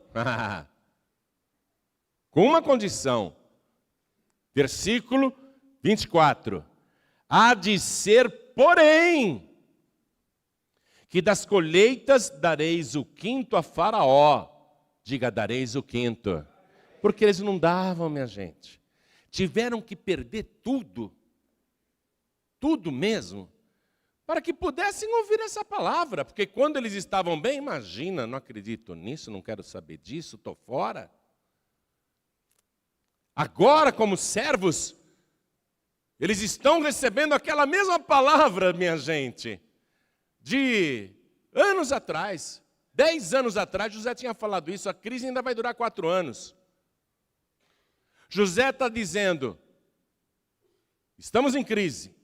Com uma condição. Versículo 24. Há de ser, porém, que das colheitas dareis o quinto a Faraó. Diga, dareis o quinto. Porque eles não davam, minha gente. Tiveram que perder tudo mesmo, para que pudessem ouvir essa palavra. Porque quando eles estavam bem, imagina, não acredito nisso, não quero saber disso, estou fora. Agora, como servos, eles estão recebendo aquela mesma palavra, minha gente, de anos atrás, 10 anos atrás, José tinha falado isso, a crise ainda vai durar 4 anos. José está dizendo, estamos em crise,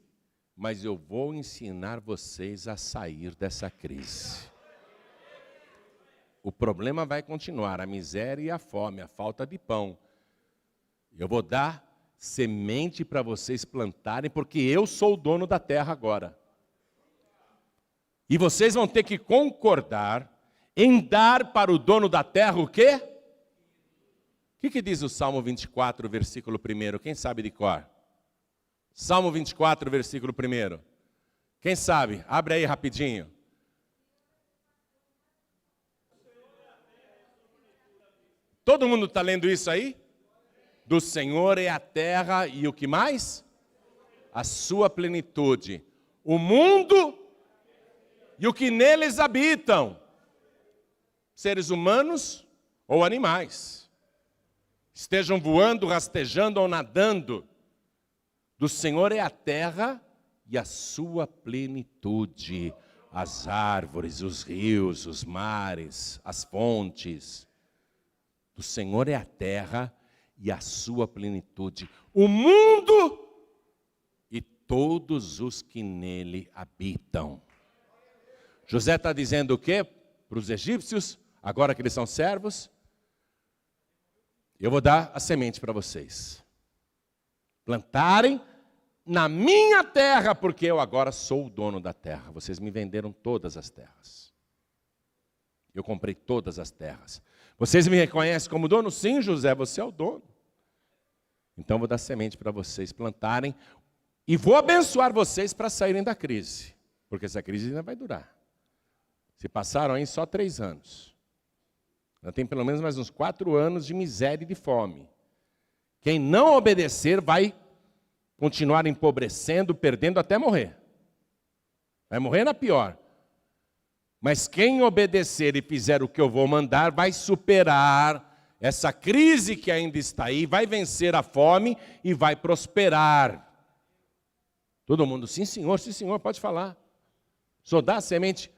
mas eu vou ensinar vocês a sair dessa crise. O problema vai continuar, a miséria e a fome, a falta de pão. Eu vou dar semente para vocês plantarem, porque eu sou o dono da terra agora. E vocês vão ter que concordar em dar para o dono da terra o quê? O que diz o Salmo 24, versículo 1? Quem sabe de cor? Salmo 24, versículo 1. Quem sabe? Abre aí rapidinho. Todo mundo está lendo isso aí? Do Senhor é a terra e o que mais? A sua plenitude. O mundo e o que neles habitam. Seres humanos ou animais. Estejam voando, rastejando ou nadando. Do Senhor é a terra e a sua plenitude. As árvores, os rios, os mares, as fontes. Do Senhor é a terra e a sua plenitude. O mundo e todos os que nele habitam. José está dizendo o quê para os egípcios, agora que eles são servos? Eu vou dar a semente para vocês. Plantarem na minha terra, porque eu agora sou o dono da terra. Vocês me venderam todas as terras. Eu comprei todas as terras. Vocês me reconhecem como dono? Sim, José, você é o dono. Então vou dar semente para vocês plantarem e vou abençoar vocês para saírem da crise, porque essa crise ainda vai durar. Se passaram aí só 3 anos. Ainda tem pelo menos mais uns 4 anos de miséria e de fome. Quem não obedecer vai continuar empobrecendo, perdendo até morrer. Vai morrer na pior. Mas quem obedecer e fizer o que eu vou mandar, vai superar essa crise que ainda está aí, vai vencer a fome e vai prosperar. Todo mundo, sim senhor, pode falar. Só dá a semente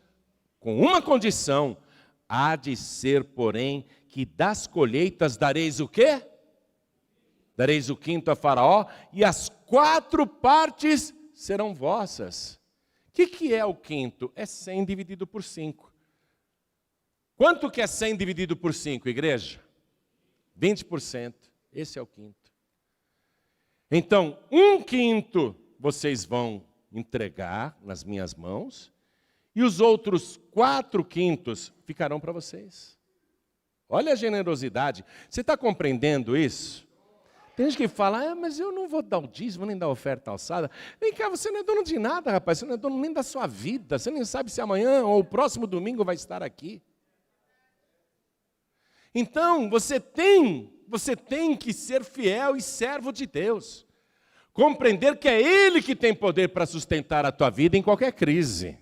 com uma condição: há de ser, porém, que das colheitas dareis o quê? Dareis o quinto a Faraó, e as 4 partes serão vossas. O que é o quinto? É 100 dividido por 5. Quanto que é 100 dividido por 5, igreja? 20%. Esse é o quinto. Então, 1/5 vocês vão entregar nas minhas mãos, e os outros 4/5 ficarão para vocês. Olha a generosidade. Você está compreendendo isso? Tem gente que fala, mas eu não vou dar o dízimo, nem dar oferta alçada. Vem cá, você não é dono de nada, rapaz. Você não é dono nem da sua vida. Você nem sabe se amanhã ou o próximo domingo vai estar aqui. Então, você tem que ser fiel e servo de Deus. Compreender que é Ele que tem poder para sustentar a tua vida em qualquer crise.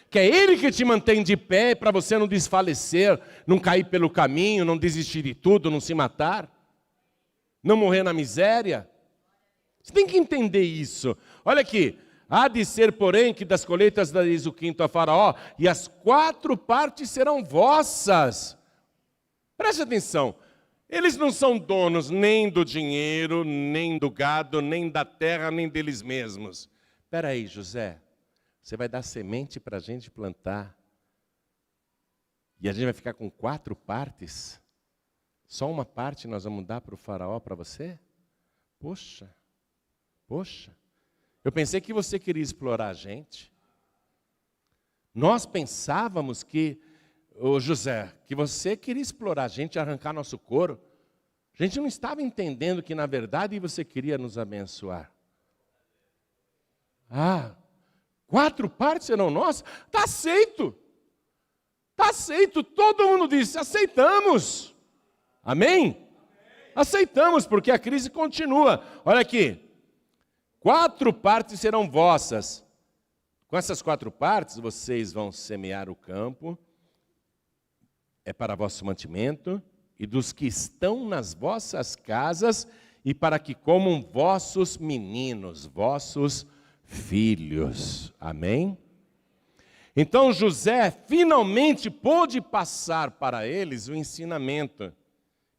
Que é Ele que te mantém de pé para você não desfalecer, não cair pelo caminho, não desistir de tudo, não se matar. Não morrer na miséria. Você tem que entender isso. Olha aqui. Há de ser, porém, que das colheitas dareis o quinto a Faraó, e as 4 partes serão vossas. Preste atenção. Eles não são donos nem do dinheiro, nem do gado, nem da terra, nem deles mesmos. Espera aí, José. Você vai dar semente para a gente plantar. E a gente vai ficar com 4 partes? Só uma parte nós vamos dar para o Faraó, para você? Poxa. Eu pensei que você queria explorar a gente. Nós pensávamos que, José, que você queria explorar a gente, arrancar nosso couro. A gente não estava entendendo que, na verdade, você queria nos abençoar. 4 partes serão nossas? Está aceito. Está aceito. Todo mundo disse, aceitamos. Amém? Aceitamos, porque a crise continua. Olha aqui. 4 partes serão vossas. Com essas 4 partes, vocês vão semear o campo. É para vosso mantimento. E dos que estão nas vossas casas, e para que comam vossos meninos, vossos filhos. Amém? Então José finalmente pôde passar para eles o ensinamento.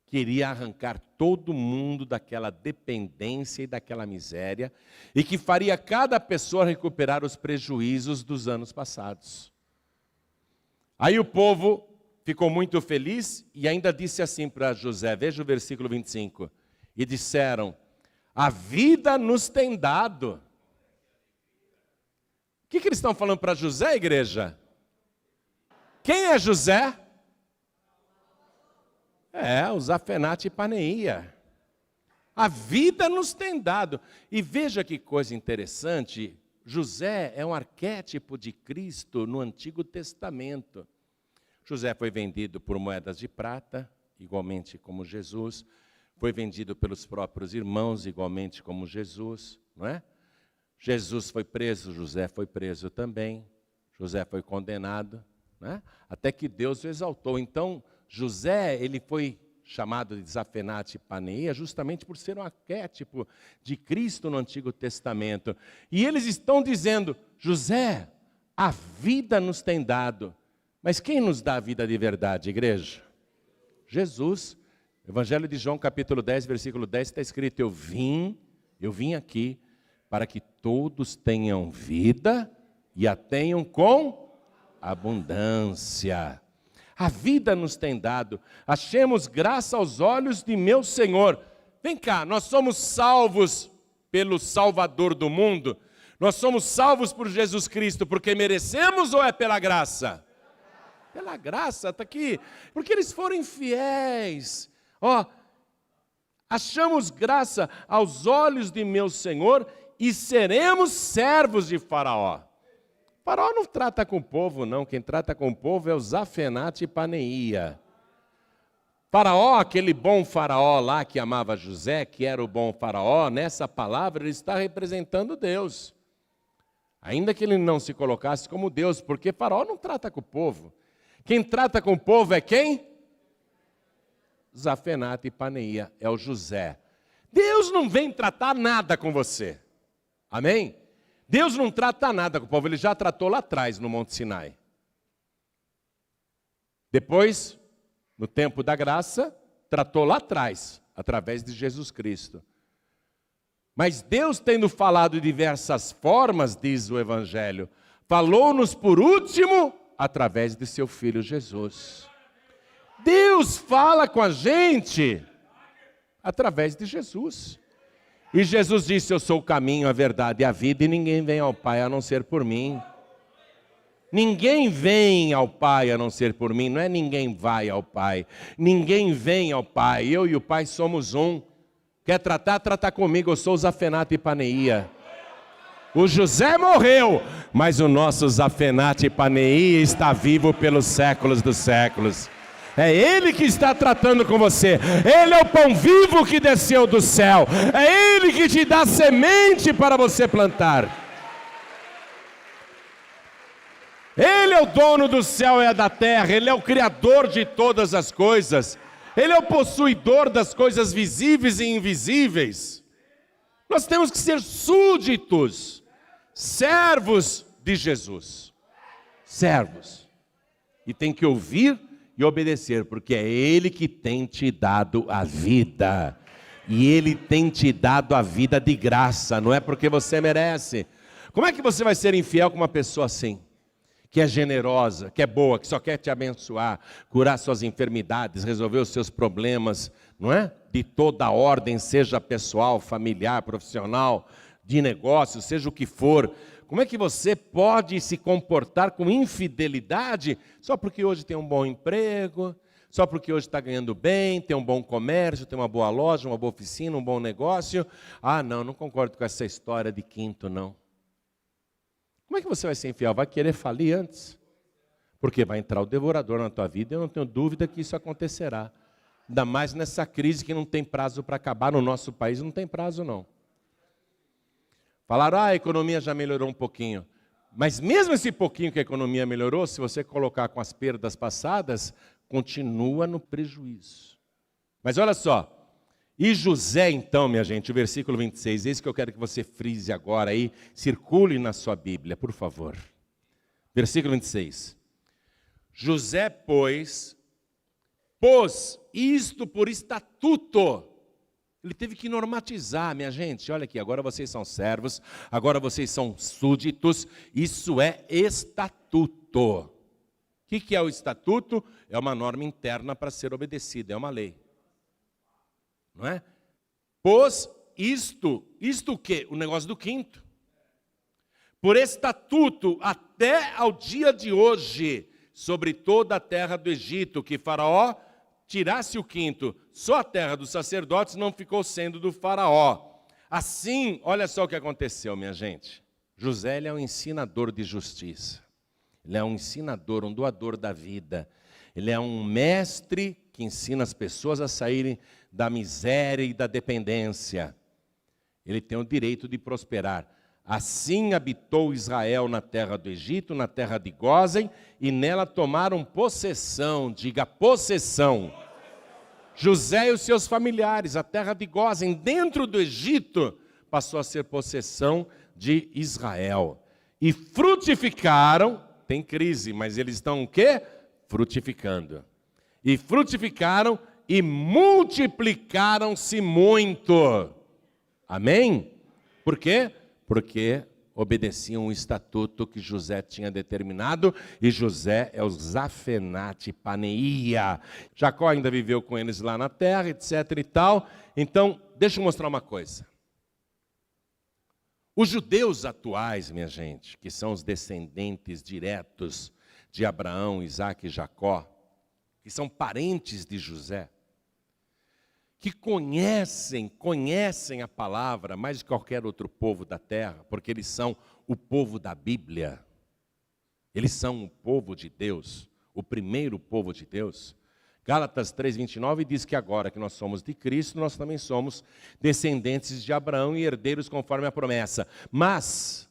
Queria arrancar todo mundo daquela dependência e daquela miséria, e que faria cada pessoa recuperar os prejuízos dos anos passados. Aí o povo ficou muito feliz e ainda disse assim para José, veja o versículo 25, e disseram, a vida nos tem dado. O que eles estão falando para José, igreja? Quem é José? O Zafenate Paneia. A vida nos tem dado. E veja que coisa interessante, José é um arquétipo de Cristo no Antigo Testamento. José foi vendido por moedas de prata, igualmente como Jesus. Foi vendido pelos próprios irmãos, igualmente como Jesus, não é? Jesus foi preso, José foi preso também. José foi condenado, né? Até que Deus o exaltou. Então, José, ele foi chamado de Zafenate Paneia justamente por ser um arquétipo de Cristo no Antigo Testamento. E eles estão dizendo, José, a vida nos tem dado. Mas quem nos dá a vida de verdade, igreja? Jesus. Evangelho de João, capítulo 10, versículo 10, está escrito, eu vim aqui para que todos tenham vida e a tenham com abundância. A vida nos tem dado, achemos graça aos olhos de meu Senhor. Vem cá, nós somos salvos pelo Salvador do mundo? Nós somos salvos por Jesus Cristo porque merecemos ou é pela graça? Pela graça, está aqui, porque eles foram infiéis. Achamos graça aos olhos de meu Senhor e seremos servos de Faraó. Faraó não trata com o povo, não. Quem trata com o povo é o Zafenate Paneia. Faraó, aquele bom faraó lá que amava José, que era o bom faraó, nessa palavra ele está representando Deus. Ainda que ele não se colocasse como Deus, porque Faraó não trata com o povo. Quem trata com o povo é quem? Zafenate Paneia, é o José. Deus não vem tratar nada com você. Amém? Deus não trata nada com o povo, ele já tratou lá atrás no Monte Sinai. Depois, no tempo da graça, tratou lá atrás, através de Jesus Cristo. Mas Deus, tendo falado de diversas formas, diz o Evangelho, falou-nos por último, através de seu Filho Jesus. Deus fala com a gente através de Jesus. E Jesus disse, eu sou o caminho, a verdade e a vida, e ninguém vem ao Pai a não ser por mim. Ninguém vem ao Pai a não ser por mim, não é ninguém vai ao Pai. Ninguém vem ao Pai, eu e o Pai somos um. Quer tratar, trata comigo, eu sou o Zafenate Paneia. O José morreu, mas o nosso Zafenate Paneia está vivo pelos séculos dos séculos. É Ele que está tratando com você. Ele é o pão vivo que desceu do céu. É Ele que te dá semente para você plantar. Ele é o dono do céu e da terra. Ele é o criador de todas as coisas. Ele é o possuidor das coisas visíveis e invisíveis. Nós temos que ser súditos, servos de Jesus. Servos. E tem que ouvir e obedecer, porque é Ele que tem te dado a vida. E Ele tem te dado a vida de graça, não é porque você merece. Como é que você vai ser infiel com uma pessoa assim? Que é generosa, que é boa, que só quer te abençoar, curar suas enfermidades, resolver os seus problemas, não é? De toda ordem, seja pessoal, familiar, profissional, de negócio, seja o que for. Como é que você pode se comportar com infidelidade só porque hoje tem um bom emprego, só porque hoje está ganhando bem, tem um bom comércio, tem uma boa loja, uma boa oficina, um bom negócio? Ah, não concordo com essa história de quinto, não. Como é que você vai ser infiel? Vai querer falir antes? Porque vai entrar o devorador na tua vida, eu não tenho dúvida que isso acontecerá. Ainda mais nessa crise que não tem prazo para acabar, no nosso país não tem prazo não. Falaram, a economia já melhorou um pouquinho. Mas mesmo esse pouquinho que a economia melhorou, se você colocar com as perdas passadas, continua no prejuízo. Mas olha só, e José então, minha gente, o versículo 26, esse que eu quero que você frise agora aí, circule na sua Bíblia, por favor. Versículo 26. José, pois, pôs isto por estatuto. Ele teve que normatizar, minha gente, olha aqui, agora vocês são servos, agora vocês são súditos, isso é estatuto. O que é o estatuto? É uma norma interna para ser obedecida, é uma lei. Não é? Pôs isto o quê? O negócio do quinto. Por estatuto, até ao dia de hoje, sobre toda a terra do Egito, que Faraó tirasse o quinto, só a terra dos sacerdotes não ficou sendo do Faraó. Assim, olha só o que aconteceu, minha gente. José, ele é um ensinador de justiça. Ele é um ensinador, um doador da vida. Ele é um mestre que ensina as pessoas a saírem da miséria e da dependência. Ele tem o direito de prosperar. Assim habitou Israel na terra do Egito, na terra de Gósen, e nela tomaram possessão, diga possessão. José e os seus familiares, a terra de Gósen, dentro do Egito, passou a ser possessão de Israel. E frutificaram, tem crise, mas eles estão o quê? Frutificando. E frutificaram e multiplicaram-se muito. Amém? Por quê? Porque obedeciam o estatuto que José tinha determinado, e José é o Zafenate Paneia. Jacó ainda viveu com eles lá na terra, etc. e tal. Então, deixa eu mostrar uma coisa. Os judeus atuais, minha gente, que são os descendentes diretos de Abraão, Isaque e Jacó, que são parentes de José, que conhecem a palavra mais de qualquer outro povo da terra, porque eles são o povo da Bíblia. Eles são o povo de Deus, o primeiro povo de Deus. Gálatas 3:29 diz que agora que nós somos de Cristo, nós também somos descendentes de Abraão e herdeiros conforme a promessa. Mas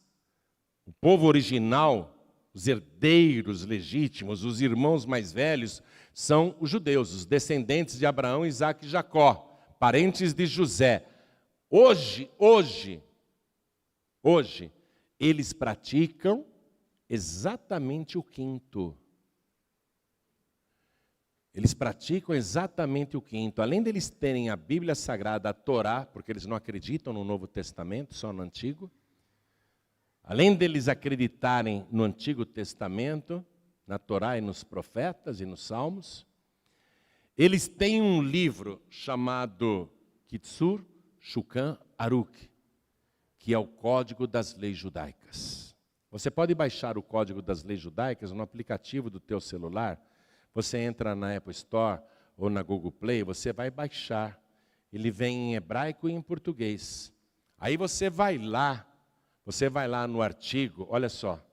o povo original, os herdeiros legítimos, os irmãos mais velhos, são os judeus, os descendentes de Abraão, Isaque e Jacó, parentes de José. Hoje, eles praticam exatamente o quinto. Eles praticam exatamente o quinto. Além deles terem a Bíblia Sagrada, a Torá, porque eles não acreditam no Novo Testamento, só no Antigo. Além deles acreditarem no Antigo Testamento, na Torá e nos profetas e nos Salmos, eles têm um livro chamado Kitzur Shulchan Aruch, que é o Código das Leis Judaicas. Você pode baixar o Código das Leis Judaicas no aplicativo do teu celular. Você entra na Apple Store ou na Google Play, você vai baixar. Ele vem em hebraico e em português. Aí você vai lá no artigo, olha só.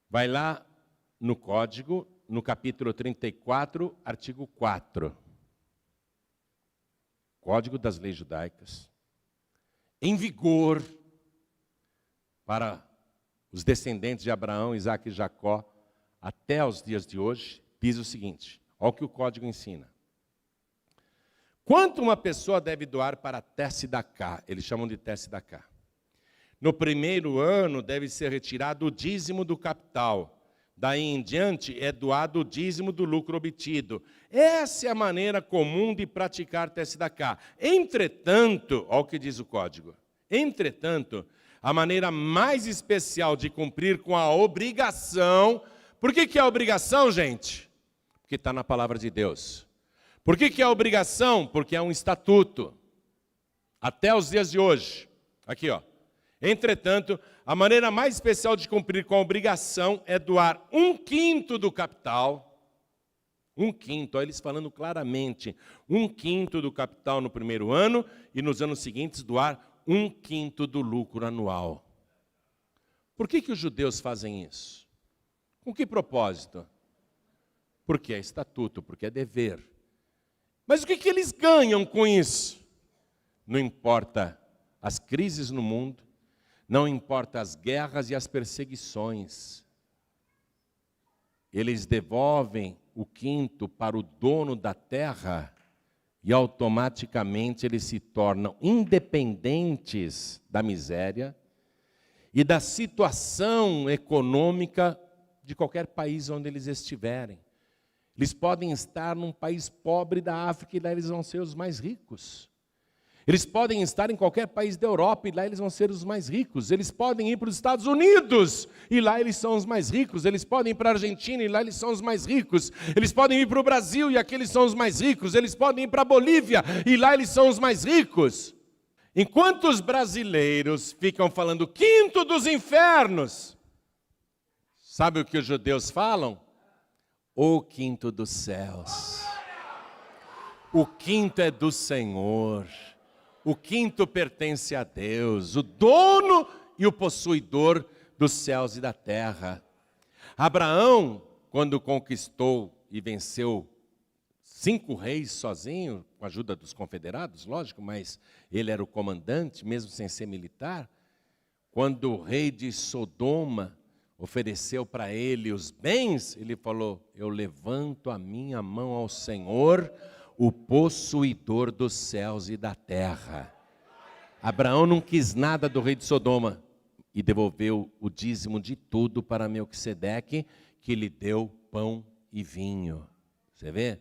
Vai lá no código, no capítulo 34, artigo 4. Código das Leis Judaicas. Em vigor para os descendentes de Abraão, Isaque e Jacó, até os dias de hoje, diz o seguinte, olha o que o código ensina. Quanto uma pessoa deve doar para Tessidacá? Eles chamam de Tessidacá. No primeiro ano deve ser retirado o dízimo do capital. Daí em diante é doado o dízimo do lucro obtido. Essa é a maneira comum de praticar Tessidacá. Entretanto, olha o que diz o código. Entretanto, a maneira mais especial de cumprir com a obrigação. Por que é a obrigação, gente? Porque está na palavra de Deus. Por que é a obrigação? Porque é um estatuto. Até os dias de hoje. Aqui, ó. Entretanto, a maneira mais especial de cumprir com a obrigação é doar 1/5 do capital. 1/5, olha eles falando claramente. 1/5 do capital no primeiro ano e nos anos seguintes doar 1/5 do lucro anual. Por que os judeus fazem isso? Com que propósito? Porque é estatuto, porque é dever. Mas o que eles ganham com isso? Não importa as crises no mundo, não importa as guerras e as perseguições. Eles devolvem o 5º para o dono da terra e automaticamente eles se tornam independentes da miséria e da situação econômica de qualquer país onde eles estiverem. Eles podem estar num país pobre da África e lá eles vão ser os mais ricos. Eles podem estar em qualquer país da Europa e lá eles vão ser os mais ricos. Eles podem ir para os Estados Unidos e lá eles são os mais ricos. Eles podem ir para a Argentina e lá eles são os mais ricos. Eles podem ir para o Brasil e aqui eles são os mais ricos. Eles podem ir para a Bolívia e lá eles são os mais ricos. Enquanto os brasileiros ficam falando 5º dos infernos, sabe o que os judeus falam? O 5º dos céus. O 5º é do Senhor. O 5º pertence a Deus, o dono e o possuidor dos céus e da terra. Abraão, quando conquistou e venceu 5 reis sozinho, com a ajuda dos confederados, lógico, mas ele era o comandante, mesmo sem ser militar. Quando o rei de Sodoma ofereceu para ele os bens, ele falou, eu levanto a minha mão ao Senhor, o possuidor dos céus e da terra. Abraão não quis nada do rei de Sodoma e devolveu o dízimo de tudo para Melquisedeque, que lhe deu pão e vinho. Você vê?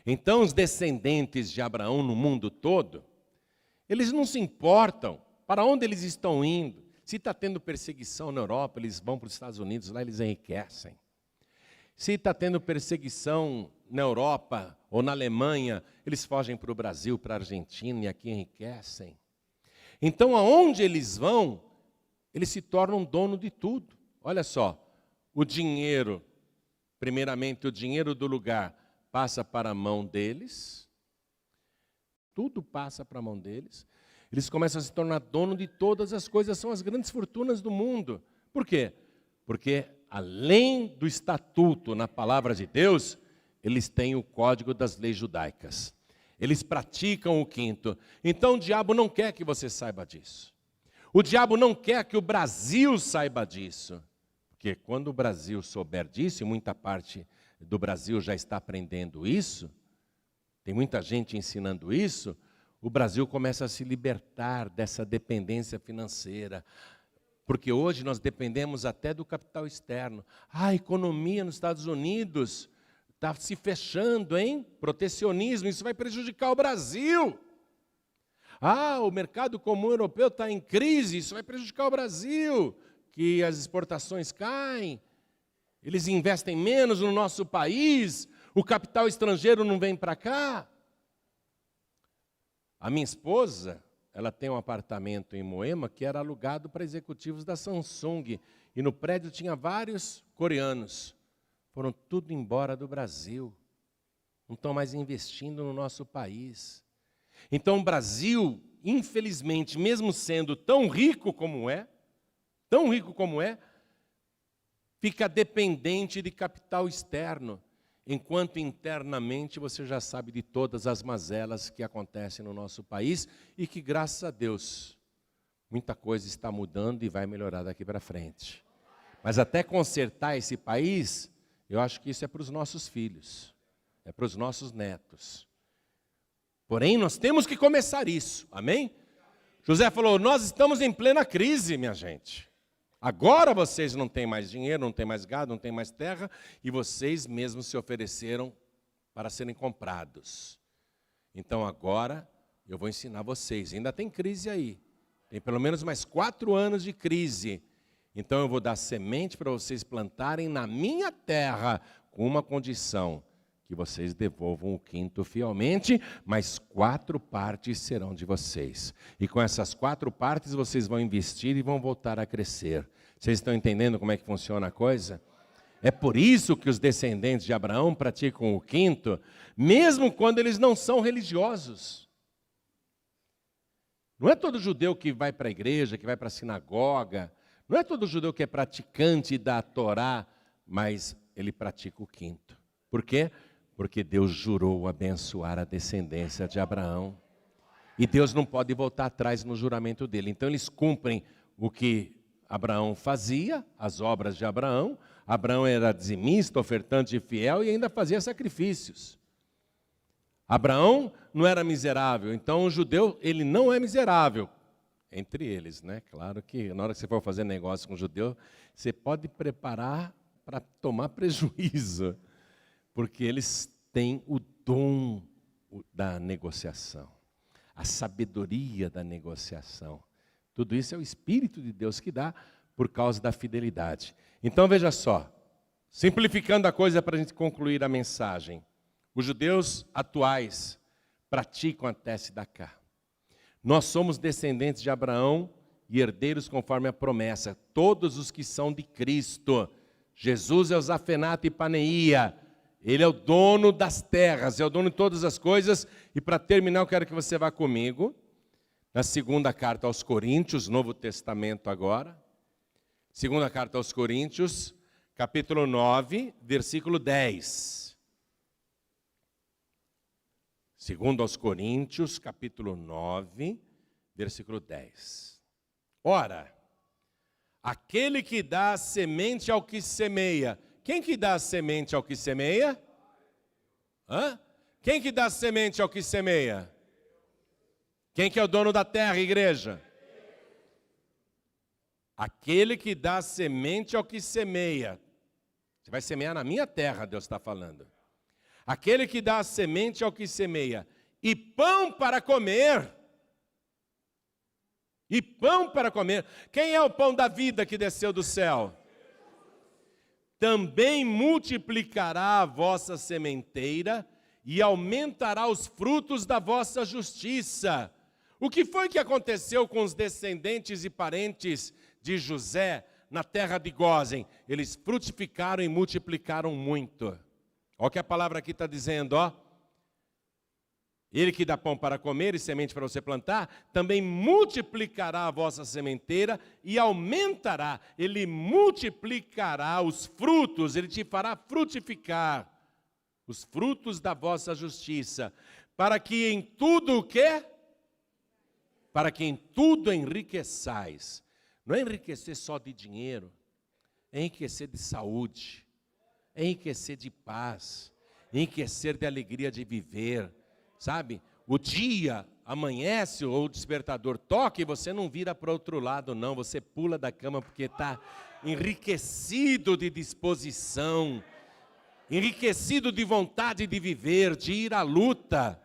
Então os descendentes de Abraão no mundo todo, eles não se importam para onde eles estão indo. Se está tendo perseguição na Europa, eles vão para os Estados Unidos, lá eles enriquecem. Se está tendo perseguição na Europa ou na Alemanha, eles fogem para o Brasil, para a Argentina e aqui enriquecem. Então, aonde eles vão, eles se tornam dono de tudo. Olha só, o dinheiro, primeiramente o dinheiro do lugar, passa para a mão deles. tudo passa para a mão deles. Eles começam a se tornar dono de todas as coisas, são as grandes fortunas do mundo. Por quê? Porque, além do estatuto na palavra de Deus, eles têm o código das leis judaicas. Eles praticam o quinto. Então o diabo não quer que você saiba disso. O diabo não quer que o Brasil saiba disso. Porque quando o Brasil souber disso, e muita parte do Brasil já está aprendendo isso, tem muita gente ensinando isso, o Brasil começa a se libertar dessa dependência financeira. Porque hoje nós dependemos até do capital externo. A economia nos Estados Unidos está se fechando, hein? Protecionismo, isso vai prejudicar o Brasil. O mercado comum europeu está em crise, isso vai prejudicar o Brasil. Que as exportações caem, eles investem menos no nosso país, o capital estrangeiro não vem para cá. A minha esposa, ela tem um apartamento em Moema que era alugado para executivos da Samsung. E no prédio tinha vários coreanos. Foram tudo embora do Brasil. Não estão mais investindo no nosso país. Então o Brasil, infelizmente, mesmo sendo tão rico como é, fica dependente de capital externo. Enquanto internamente você já sabe de todas as mazelas que acontecem no nosso país e que, graças a Deus, muita coisa está mudando e vai melhorar daqui para frente. Mas até consertar esse país, eu acho que isso é para os nossos filhos, é para os nossos netos. Porém, nós temos que começar isso, amém? José falou, nós estamos em plena crise, minha gente. Agora vocês não têm mais dinheiro, não têm mais gado, não têm mais terra, e vocês mesmos se ofereceram para serem comprados. Então agora eu vou ensinar vocês. Ainda tem crise aí. Tem pelo menos mais 4 anos de crise. Então eu vou dar semente para vocês plantarem na minha terra, com uma condição, que vocês devolvam o quinto fielmente, mas 4 partes serão de vocês. E com essas 4 partes vocês vão investir e vão voltar a crescer. Vocês estão entendendo como é que funciona a coisa? É por isso que os descendentes de Abraão praticam o quinto, mesmo quando eles não são religiosos. Não é todo judeu que vai para a igreja, que vai para a sinagoga, não é todo judeu que é praticante da Torá, mas ele pratica o quinto. Por quê? Porque Deus jurou abençoar a descendência de Abraão. E Deus não pode voltar atrás no juramento dele. Então eles cumprem o que Abraão fazia, as obras de Abraão. Abraão era dizimista, ofertante e fiel e ainda fazia sacrifícios. Abraão não era miserável, então o judeu, ele não é miserável. Entre eles, né? Claro que na hora que você for fazer negócio com o judeu, você pode preparar para tomar prejuízo. Porque eles têm o dom da negociação, a sabedoria da negociação. Tudo isso é o Espírito de Deus que dá por causa da fidelidade. Então veja só, simplificando a coisa para a gente concluir a mensagem. Os judeus atuais praticam até se dar cá. Nós somos descendentes de Abraão e herdeiros conforme a promessa. Todos os que são de Cristo. Jesus é o Zafenato e Paneia. Ele é o dono das terras, é o dono de todas as coisas. E para terminar, eu quero que você vá comigo na segunda carta aos Coríntios, Novo Testamento agora. Segunda carta aos Coríntios, capítulo 9, versículo 10. Segundo aos Coríntios, capítulo 9, versículo 10. Ora, aquele que dá a semente ao que semeia. Quem que dá a semente ao que semeia? Quem que dá a semente ao que semeia? Quem que é o dono da terra, igreja? Aquele que dá a semente ao que semeia. Você vai semear na minha terra, Deus está falando. Aquele que dá a semente ao que semeia. E pão para comer. E pão para comer. Quem é o pão da vida que desceu do céu? Também multiplicará a vossa sementeira e aumentará os frutos da vossa justiça. O que foi que aconteceu com os descendentes e parentes de José na terra de Gósen? Eles frutificaram e multiplicaram muito. Olha o que a palavra aqui está dizendo, ó. Ele que dá pão para comer e semente para você plantar, também multiplicará a vossa sementeira e aumentará. Ele multiplicará os frutos, ele te fará frutificar os frutos da vossa justiça, para que em tudo o quê? Para que em tudo enriqueçais. Não é enriquecer só de dinheiro, é enriquecer de saúde, é enriquecer de paz, é enriquecer de alegria de viver. Sabe, o dia amanhece ou o despertador toca e você não vira para o outro lado não, você pula da cama porque está enriquecido de disposição, enriquecido de vontade de viver, de ir à luta,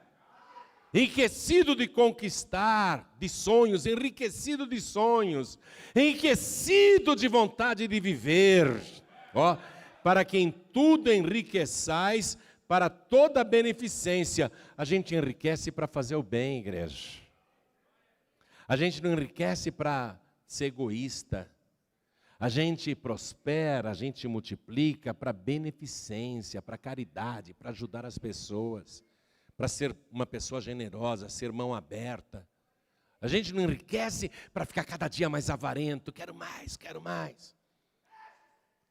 enriquecido de conquistar, de sonhos, enriquecido de sonhos, enriquecido de vontade de viver, ó, para que em tudo enriqueçais, para toda beneficência. A gente enriquece para fazer o bem, igreja. A gente não enriquece para ser egoísta. A gente prospera, a gente multiplica para beneficência, para caridade, para ajudar as pessoas, para ser uma pessoa generosa, ser mão aberta. A gente não enriquece para ficar cada dia mais avarento, quero mais, quero mais.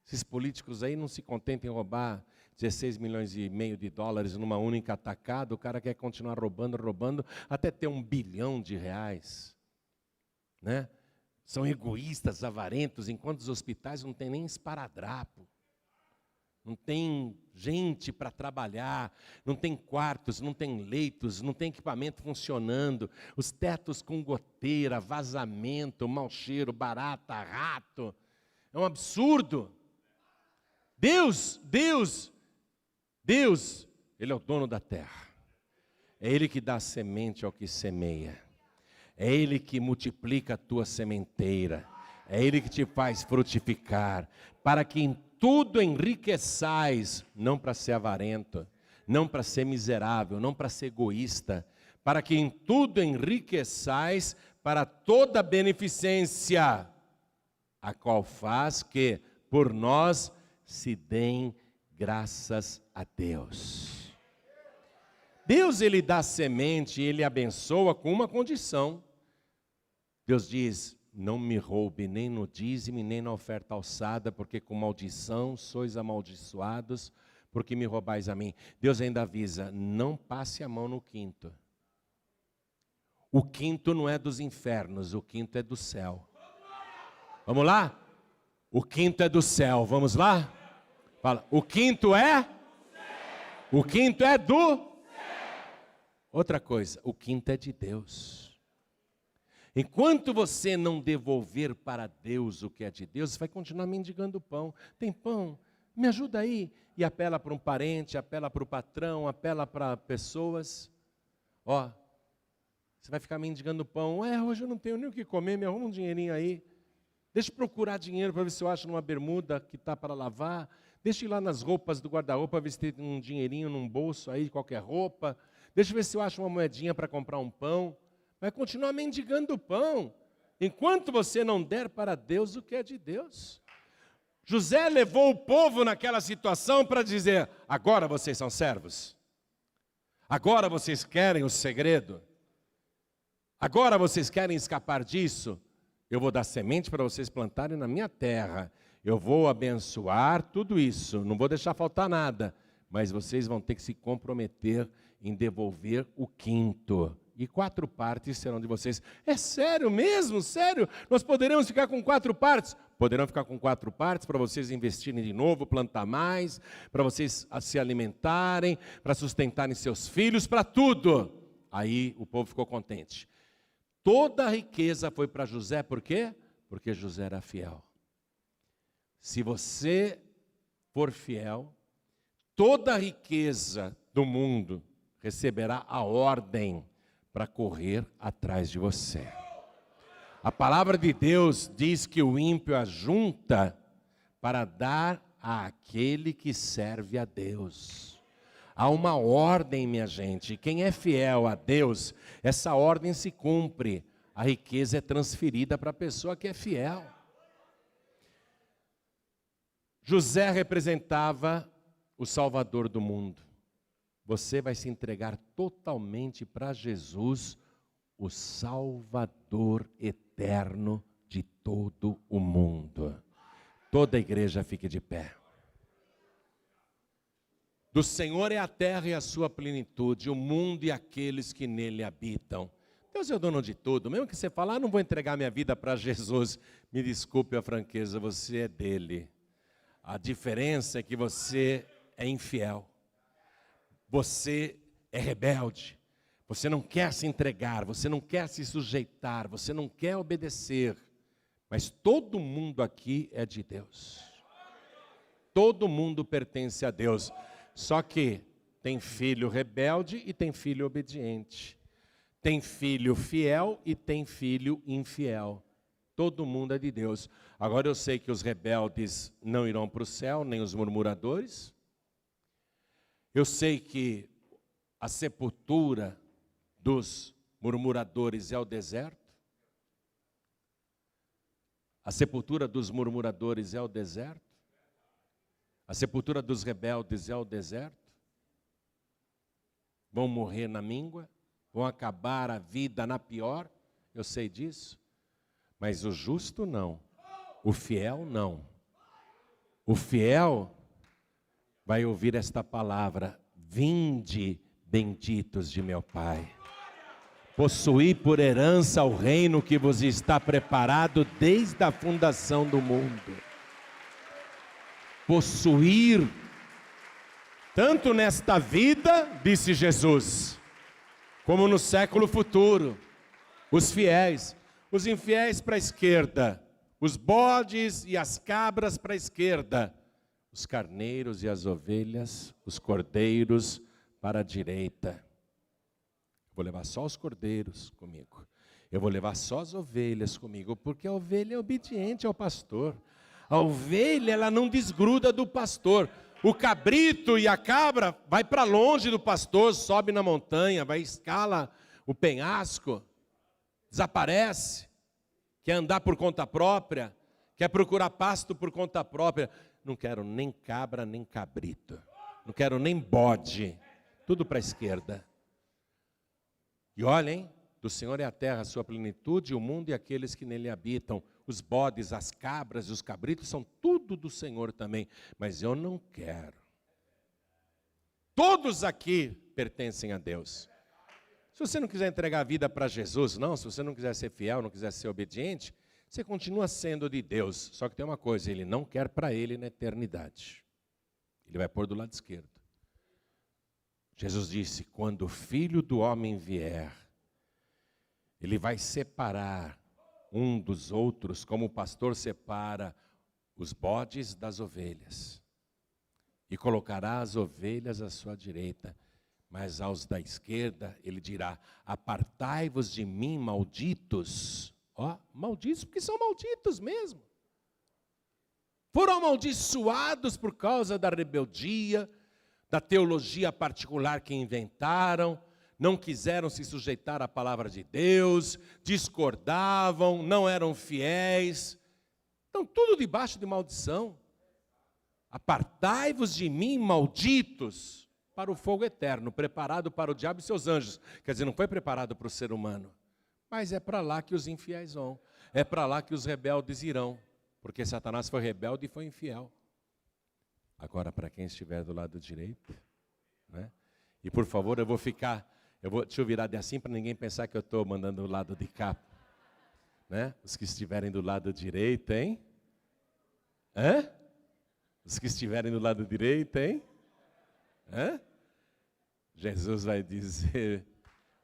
Esses políticos aí não se contentam em roubar 16 milhões e meio de dólares numa única atacada, o cara quer continuar roubando, até ter R$1 bilhão, né? São egoístas, avarentos, enquanto os hospitais não tem nem esparadrapo, não tem gente para trabalhar, não tem quartos, não tem leitos, não tem equipamento funcionando, os tetos com goteira, vazamento, mau cheiro, barata, rato, é um absurdo. Deus, Ele é o dono da terra. É Ele que dá semente ao que semeia. É Ele que multiplica a tua sementeira. É Ele que te faz frutificar. Para que em tudo enriqueçais, não para ser avarento, não para ser miserável, não para ser egoísta. Para que em tudo enriqueçais para toda beneficência, a qual faz que por nós se deem graças a Deus. Deus, Ele dá semente, Ele abençoa com uma condição. Deus diz, não me roube nem no dízimo, nem na oferta alçada, porque com maldição sois amaldiçoados, porque me roubais a mim. Deus ainda avisa, não passe a mão no quinto. O quinto não é dos infernos, o quinto é do céu. Vamos lá? O quinto é do céu, vamos lá? Fala, o quinto é? O quinto é do? Outra coisa, o quinto é de Deus. Enquanto você não devolver para Deus o que é de Deus, você vai continuar mendigando pão. Tem pão? Me ajuda aí. E apela para um parente, apela para o patrão, apela para pessoas. Ó, você vai ficar mendigando pão. Hoje eu não tenho nem o que comer, me arruma um dinheirinho aí. Deixa eu procurar dinheiro para ver se eu acho numa bermuda que está para lavar. Deixa eu ir lá nas roupas do guarda-roupa, ver se tem um dinheirinho num bolso aí, qualquer roupa. Deixa eu ver se eu acho uma moedinha para comprar um pão. Vai continuar mendigando pão, enquanto você não der para Deus o que é de Deus. José levou o povo naquela situação para dizer, agora vocês são servos. Agora vocês querem o segredo. Agora vocês querem escapar disso. Eu vou dar semente para vocês plantarem na minha terra. Eu vou abençoar tudo isso, não vou deixar faltar nada. Mas vocês vão ter que se comprometer em devolver o quinto. E 4 partes serão de vocês. É sério mesmo? Sério? Nós poderemos ficar com 4 partes? Poderão ficar com 4 partes para vocês investirem de novo, plantar mais, para vocês se alimentarem, para sustentarem seus filhos, para tudo. Aí o povo ficou contente. Toda a riqueza foi para José, por quê? Porque José era fiel. Se você for fiel, toda a riqueza do mundo receberá a ordem para correr atrás de você. A palavra de Deus diz que o ímpio ajunta para dar àquele que serve a Deus. Há uma ordem, minha gente. Quem é fiel a Deus, essa ordem se cumpre. A riqueza é transferida para a pessoa que é fiel. José representava o Salvador do mundo. você vai se entregar totalmente para Jesus, o Salvador eterno de todo o mundo. Toda a igreja fique de pé. Do Senhor é a terra e a sua plenitude, o mundo e aqueles que nele habitam. Deus é o dono de tudo. Mesmo que você fale, não vou entregar minha vida para Jesus, me desculpe a franqueza, você é dele. A diferença é que você é infiel. Você é rebelde. Você não quer se entregar, você não quer se sujeitar, você não quer obedecer. Mas todo mundo aqui é de Deus. Todo mundo pertence a Deus. Só que tem filho rebelde e tem filho obediente. Tem filho fiel e tem filho infiel. Todo mundo é de Deus. Agora eu sei que os rebeldes não irão para o céu, nem os murmuradores. Eu sei que a sepultura dos murmuradores é o deserto. A sepultura dos murmuradores é o deserto. A sepultura dos rebeldes é o deserto. Vão morrer na míngua, vão acabar a vida na pior, eu sei disso. Mas o justo não, o fiel não. O fiel vai ouvir esta palavra: vinde, benditos de meu Pai. Possuí por herança o reino que vos está preparado desde a fundação do mundo. Possuir, tanto nesta vida, disse Jesus, como no século futuro. Os fiéis, os infiéis para a esquerda, os bodes e as cabras para a esquerda, os carneiros e as ovelhas, os cordeiros para a direita. Vou levar só os cordeiros comigo. Eu vou levar só as ovelhas comigo, porque a ovelha é obediente ao pastor. A ovelha, ela não desgruda do pastor. O cabrito e a cabra vai para longe do pastor, sobe na montanha, vai escala o penhasco, desaparece, quer andar por conta própria, quer procurar pasto por conta própria. Não quero nem cabra, nem cabrito. Não quero nem bode. Tudo para a esquerda. E olhem, do Senhor é a terra, a sua plenitude, o mundo e aqueles que nele habitam. Os bodes, as cabras e os cabritos são tudo do Senhor também. Mas eu não quero. Todos aqui pertencem a Deus. Se você não quiser entregar a vida para Jesus, não. Se você não quiser ser fiel, não quiser ser obediente, você continua sendo de Deus. Só que tem uma coisa, Ele não quer para Ele na eternidade. Ele vai pôr do lado esquerdo. Jesus disse, quando o Filho do Homem vier, Ele vai separar um dos outros, como o pastor separa os bodes das ovelhas. E colocará as ovelhas à sua direita, mas aos da esquerda Ele dirá, apartai-vos de mim, malditos. Ó, malditos, porque são malditos mesmo. Foram amaldiçoados por causa da rebeldia, da teologia particular que inventaram, não quiseram se sujeitar à palavra de Deus, discordavam, não eram fiéis. Estão tudo debaixo de maldição. Apartai-vos de mim, malditos, para o fogo eterno, preparado para o diabo e seus anjos. Quer dizer, não foi preparado para o ser humano, mas é para lá que os infiéis vão, é para lá que os rebeldes irão, porque Satanás foi rebelde e foi infiel. Agora, para quem estiver do lado direito, né? E por favor, deixa eu virar de assim para ninguém pensar que eu estou mandando do lado de cá, né? Os que estiverem do lado direito, hein? Hã? Os que estiverem do lado direito, hein? Hã? Jesus vai dizer,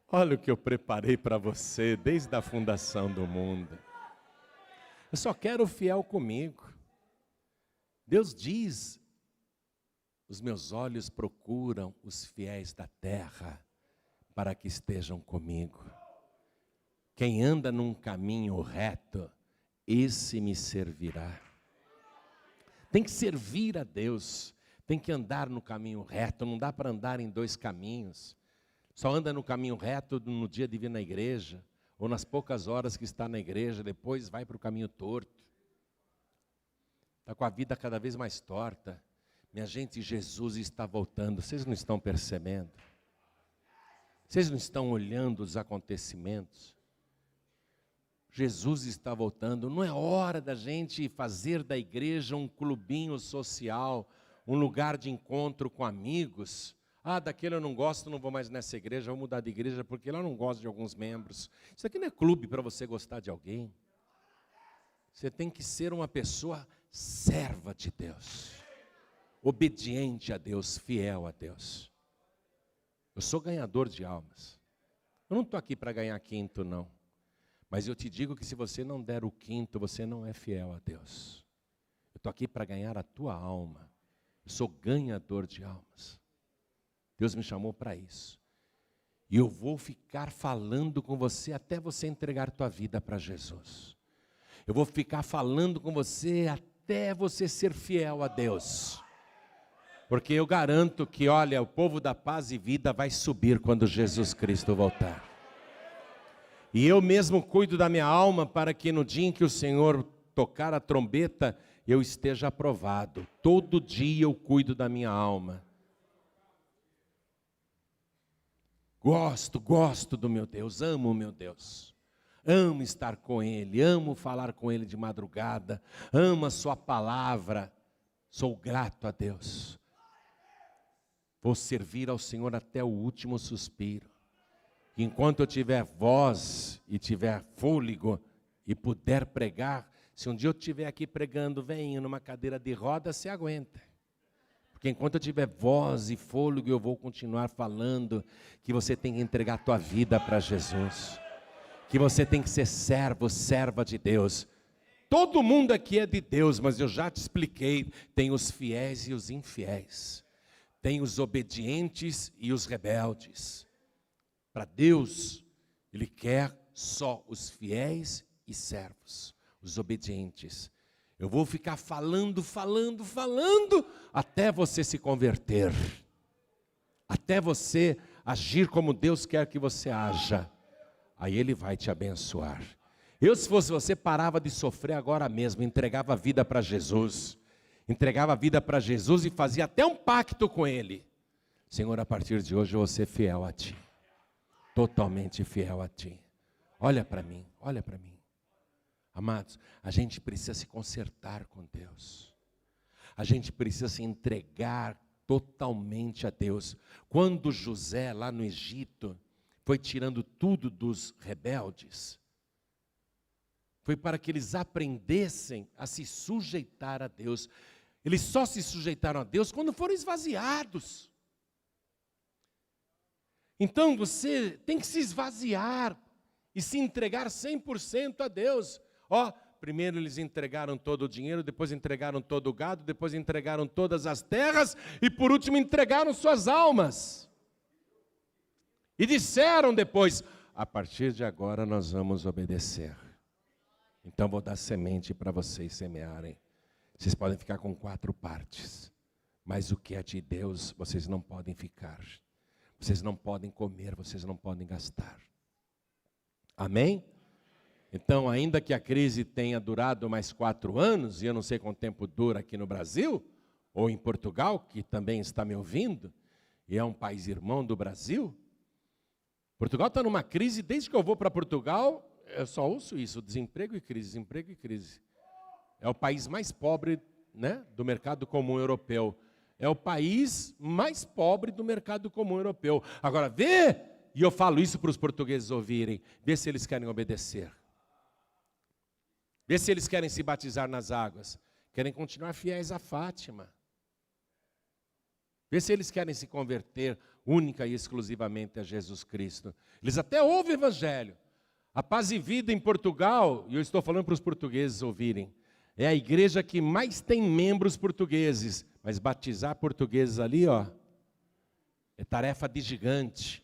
olha o que eu preparei para você desde a fundação do mundo. Eu só quero o fiel comigo. Deus diz, os meus olhos procuram os fiéis da terra para que estejam comigo. Quem anda num caminho reto, esse me servirá. Tem que servir a Deus, tem que andar no caminho reto, não dá para andar em dois caminhos. Só anda no caminho reto no dia de vir na igreja, ou nas poucas horas que está na igreja, depois vai para o caminho torto. Está com a vida cada vez mais torta. Minha gente, Jesus está voltando. Vocês não estão percebendo? Vocês não estão olhando os acontecimentos? Jesus está voltando. Não é hora da gente fazer da igreja um clubinho social, um lugar de encontro com amigos. Ah, daquele eu não gosto, não vou mais nessa igreja, vou mudar de igreja porque lá eu não gosto de alguns membros. Isso aqui não é clube para você gostar de alguém. Você tem que ser uma pessoa serva de Deus, obediente a Deus, fiel a Deus. Eu sou ganhador de almas. Eu não estou aqui para ganhar quinto, não. Mas eu te digo que se você não der o quinto, você não é fiel a Deus. Eu estou aqui para ganhar a tua alma. Eu sou ganhador de almas. Deus me chamou para isso. E eu vou ficar falando com você até você entregar tua vida para Jesus. Eu vou ficar falando com você até você ser fiel a Deus. Porque eu garanto que, olha, o povo da paz e vida vai subir quando Jesus Cristo voltar. E eu mesmo cuido da minha alma para que no dia em que o Senhor tocar a trombeta, eu esteja aprovado. Todo dia eu cuido da minha alma. Gosto do meu Deus, amo o meu Deus. Amo estar com Ele, amo falar com Ele de madrugada, amo a Sua palavra. Sou grato a Deus. Vou servir ao Senhor até o último suspiro. Enquanto eu tiver voz e tiver fôlego e puder pregar, se um dia eu estiver aqui pregando, venho numa cadeira de roda, você aguenta. Porque enquanto eu tiver voz e fôlego, eu vou continuar falando que você tem que entregar a tua vida para Jesus. Que você tem que ser servo, serva de Deus. Todo mundo aqui é de Deus, mas eu já te expliquei, tem os fiéis e os infiéis. Tem os obedientes e os rebeldes. Para Deus, Ele quer só os fiéis e servos, os obedientes. Eu vou ficar falando, até você se converter. Até você agir como Deus quer que você haja. Aí Ele vai te abençoar. Eu, se fosse você, parava de sofrer agora mesmo, entregava a vida para Jesus. Entregava a vida para Jesus e fazia até um pacto com Ele. Senhor, a partir de hoje eu vou ser fiel a Ti. Totalmente fiel a Ti. Olha para mim, olha para mim. Amados, a gente precisa se consertar com Deus. A gente precisa se entregar totalmente a Deus. Quando José, lá no Egito, foi tirando tudo dos rebeldes, foi para que eles aprendessem a se sujeitar a Deus. Eles só se sujeitaram a Deus quando foram esvaziados. Então você tem que se esvaziar e se entregar 100% a Deus. Primeiro eles entregaram todo o dinheiro, depois entregaram todo o gado, depois entregaram todas as terras e por último entregaram suas almas. E disseram depois, a partir de agora nós vamos obedecer. Então vou dar semente para vocês semearem. Vocês podem ficar com 4 partes, mas o que é de Deus, vocês não podem ficar. Vocês não podem comer, vocês não podem gastar. Amém? Então, ainda que a crise tenha durado mais 4 anos, e eu não sei quanto tempo dura aqui no Brasil, ou em Portugal, que também está me ouvindo, e é um país irmão do Brasil. Portugal está numa crise, desde que eu vou para Portugal, eu só ouço isso, desemprego e crise, desemprego e crise. É o país mais pobre, né, do mercado comum europeu. É o país mais pobre do mercado comum europeu. Agora, vê, e eu falo isso para os portugueses ouvirem, vê se eles querem obedecer. Vê se eles querem se batizar nas águas. Querem continuar fiéis a Fátima. Vê se eles querem se converter única e exclusivamente a Jesus Cristo. Eles até ouvem o Evangelho. A Paz e Vida em Portugal, e eu estou falando para os portugueses ouvirem, é a igreja que mais tem membros portugueses. Mas batizar portugueses ali, é tarefa de gigante.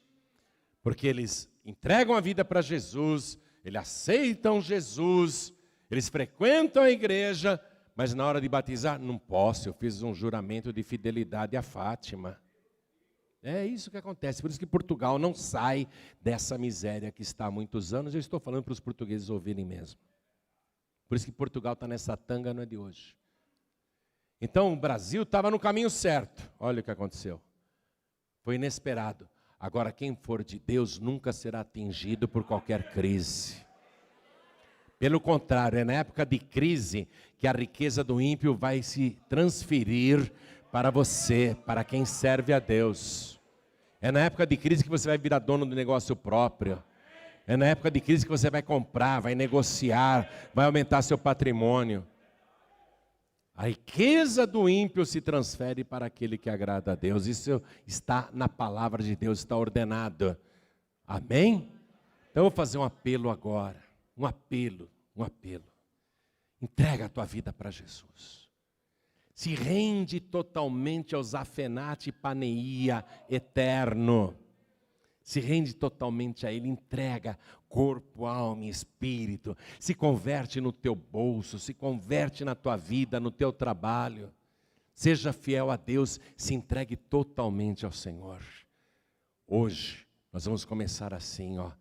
Porque eles entregam a vida para Jesus, eles aceitam Jesus, eles frequentam a igreja, mas na hora de batizar, não posso, eu fiz um juramento de fidelidade a Fátima. É isso que acontece, por isso que Portugal não sai dessa miséria que está há muitos anos. Eu estou falando para os portugueses ouvirem mesmo. Por isso que Portugal está nessa tanga, não é de hoje. Então o Brasil estava no caminho certo. Olha o que aconteceu. Foi inesperado. Agora quem for de Deus nunca será atingido por qualquer crise. Pelo contrário, é na época de crise que a riqueza do ímpio vai se transferir para você, para quem serve a Deus. É na época de crise que você vai virar dono do negócio próprio. É na época de crise que você vai comprar, vai negociar, vai aumentar seu patrimônio. A riqueza do ímpio se transfere para aquele que agrada a Deus. Isso está na palavra de Deus, está ordenado. Amém? Então eu vou fazer um apelo agora. Um apelo. Entrega a tua vida para Jesus. Se rende totalmente ao Zafenate Paneia eterno. Se rende totalmente a Ele, entrega corpo, alma e espírito. Se converte no teu bolso, se converte na tua vida, no teu trabalho. Seja fiel a Deus, se entregue totalmente ao Senhor. Hoje, nós vamos começar assim, ó.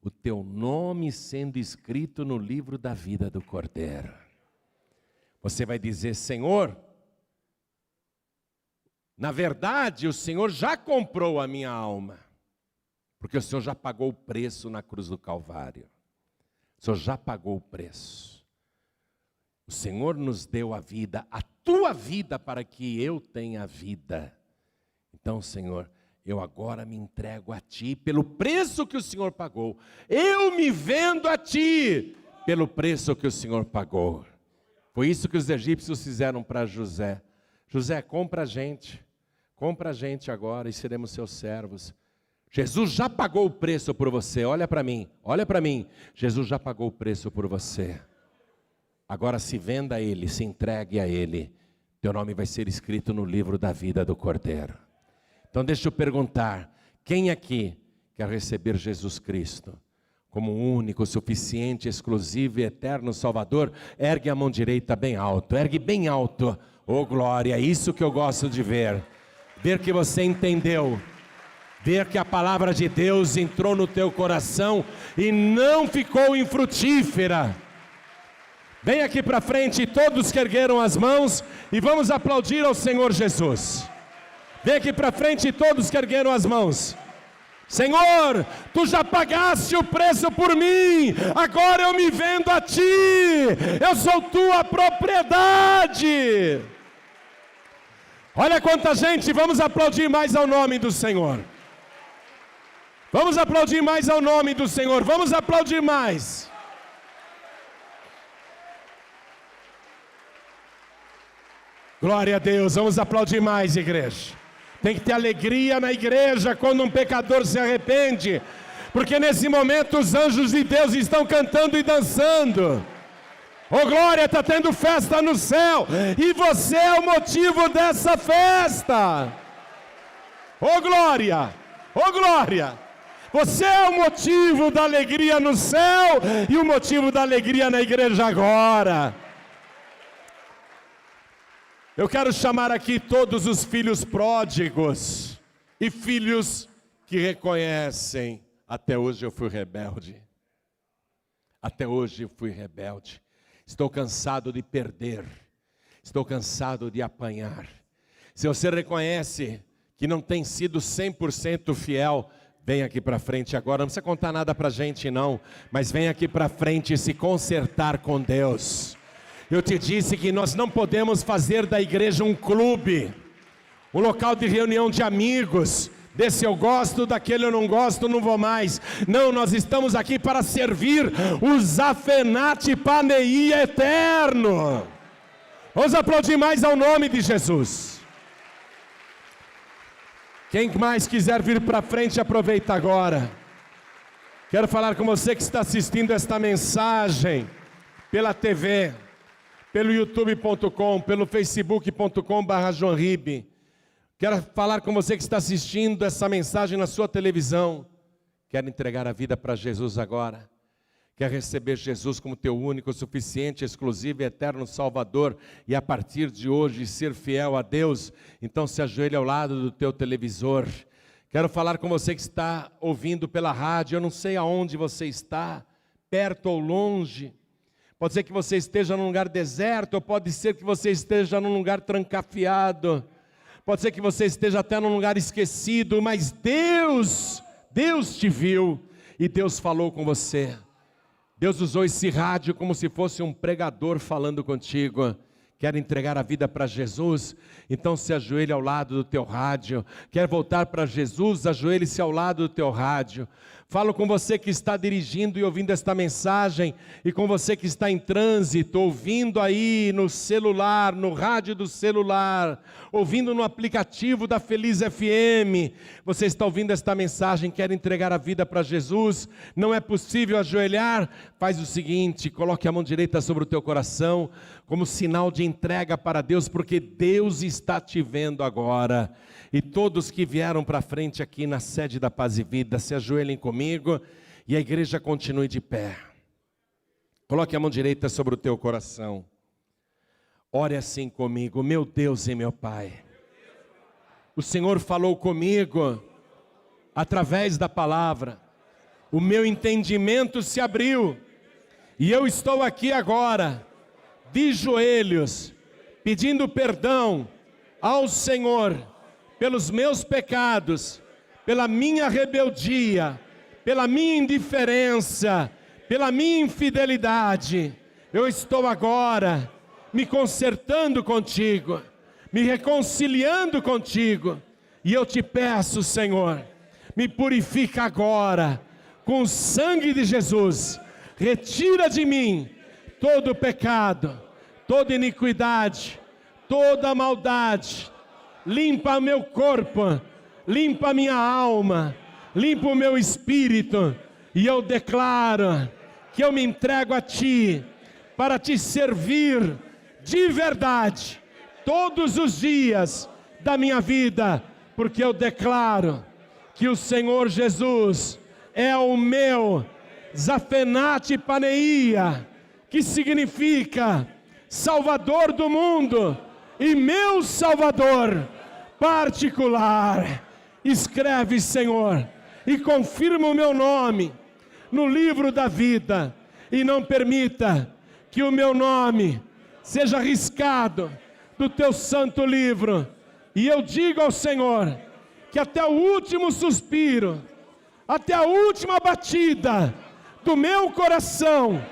O teu nome sendo escrito no livro da vida do Cordeiro. Você vai dizer, Senhor, na verdade o Senhor já comprou a minha alma. Porque o Senhor já pagou o preço na cruz do Calvário. O Senhor já pagou o preço. O Senhor nos deu a vida, a tua vida, para que eu tenha vida. Então, Senhor, eu agora me entrego a Ti, pelo preço que o Senhor pagou. Eu me vendo a Ti, pelo preço que o Senhor pagou. Foi isso que os egípcios fizeram para José. José, compra a gente agora e seremos seus servos. Jesus já pagou o preço por você, olha para mim. Jesus já pagou o preço por você. Agora se venda a Ele, se entregue a Ele. Teu nome vai ser escrito no livro da vida do Cordeiro. Então deixa eu perguntar, quem aqui quer receber Jesus Cristo como único, suficiente, exclusivo e eterno Salvador? Ergue a mão direita bem alto, ergue bem alto. Oh glória, é isso que eu gosto de ver. Ver que você entendeu. Ver que a palavra de Deus entrou no teu coração e não ficou infrutífera. Vem aqui para frente todos que ergueram as mãos e vamos aplaudir ao Senhor Jesus. Vem aqui para frente todos que ergueram as mãos. Senhor, Tu já pagaste o preço por mim, agora eu me vendo a Ti, eu sou Tua propriedade. Olha quanta gente, vamos aplaudir mais ao nome do Senhor. Vamos aplaudir mais ao nome do Senhor, vamos aplaudir mais. Glória a Deus, vamos aplaudir mais, igreja. Tem que ter alegria na igreja quando um pecador se arrepende, porque nesse momento os anjos de Deus estão cantando e dançando. Oh glória, está tendo festa no céu, e você é o motivo dessa festa. Oh glória, oh glória. Você é o motivo da alegria no céu e o motivo da alegria na igreja agora. Eu quero chamar aqui todos os filhos pródigos e filhos que reconhecem: até hoje eu fui rebelde. Até hoje eu fui rebelde. Estou cansado de perder. Estou cansado de apanhar. Se você reconhece que não tem sido 100% fiel, vem aqui para frente agora, não precisa contar nada para a gente não, mas vem aqui para frente e se consertar com Deus. Eu te disse que nós não podemos fazer da igreja um clube, um local de reunião de amigos, desse eu gosto, daquele eu não gosto, não vou mais. Não, nós estamos aqui para servir o Zafenate Paneia eterno. Vamos aplaudir mais ao nome de Jesus. Quem mais quiser vir para frente, aproveita agora. Quero falar com você que está assistindo esta mensagem pela TV, pelo youtube.com, pelo facebook.com/joanribe. Quero falar com você que está assistindo essa mensagem na sua televisão. Quer entregar a vida para Jesus agora? Quer receber Jesus como teu único, suficiente, exclusivo e eterno Salvador, e a partir de hoje ser fiel a Deus? Então se ajoelhe ao lado do teu televisor. Quero falar com você que está ouvindo pela rádio, eu não sei aonde você está, perto ou longe. Pode ser que você esteja num lugar deserto, ou pode ser que você esteja num lugar trancafiado. Pode ser que você esteja até num lugar esquecido, mas Deus te viu e Deus falou com você. Deus usou esse rádio como se fosse um pregador falando contigo. Quer entregar a vida para Jesus? Então se ajoelhe ao lado do teu rádio. Quer voltar para Jesus? Ajoelhe-se ao lado do teu rádio. Falo com você que está dirigindo e ouvindo esta mensagem, e com você que está em trânsito, ouvindo aí no celular, no rádio do celular, ouvindo no aplicativo da Feliz FM. Você está ouvindo esta mensagem, quer entregar a vida para Jesus? Não é possível ajoelhar? Faz o seguinte, coloque a mão direita sobre o teu coração, como sinal de entrega para Deus, porque Deus está te vendo agora. E todos que vieram para frente aqui na sede da Paz e Vida, se ajoelhem comigo e a igreja continue de pé. Coloque a mão direita sobre o teu coração. Ore assim comigo: meu Deus e meu Pai, o Senhor falou comigo através da palavra, o meu entendimento se abriu, e eu estou aqui agora, de joelhos, pedindo perdão ao Senhor, pelos meus pecados, pela minha rebeldia, pela minha indiferença, pela minha infidelidade. Eu estou agora me consertando contigo, me reconciliando contigo, e eu te peço, Senhor, me purifica agora, com o sangue de Jesus, retira de mim todo o pecado, toda iniquidade, toda maldade. Limpa meu corpo, limpa minha alma, limpa o meu espírito, e eu declaro que eu me entrego a Ti, para Te servir de verdade, todos os dias da minha vida, porque eu declaro que o Senhor Jesus é o meu Zafenate Paneia, que significa Salvador do mundo, e meu Salvador particular. Escreve, Senhor, e confirma o meu nome no livro da vida, e não permita que o meu nome seja riscado do teu santo livro. E eu digo ao Senhor que até o último suspiro, até a última batida do meu coração,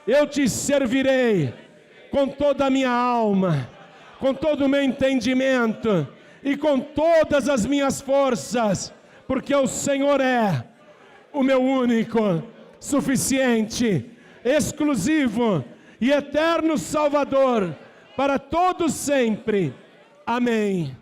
eu te servirei com toda a minha alma, com todo o meu entendimento e com todas as minhas forças, porque o Senhor é o meu único, suficiente, exclusivo e eterno Salvador para todos sempre. Amém.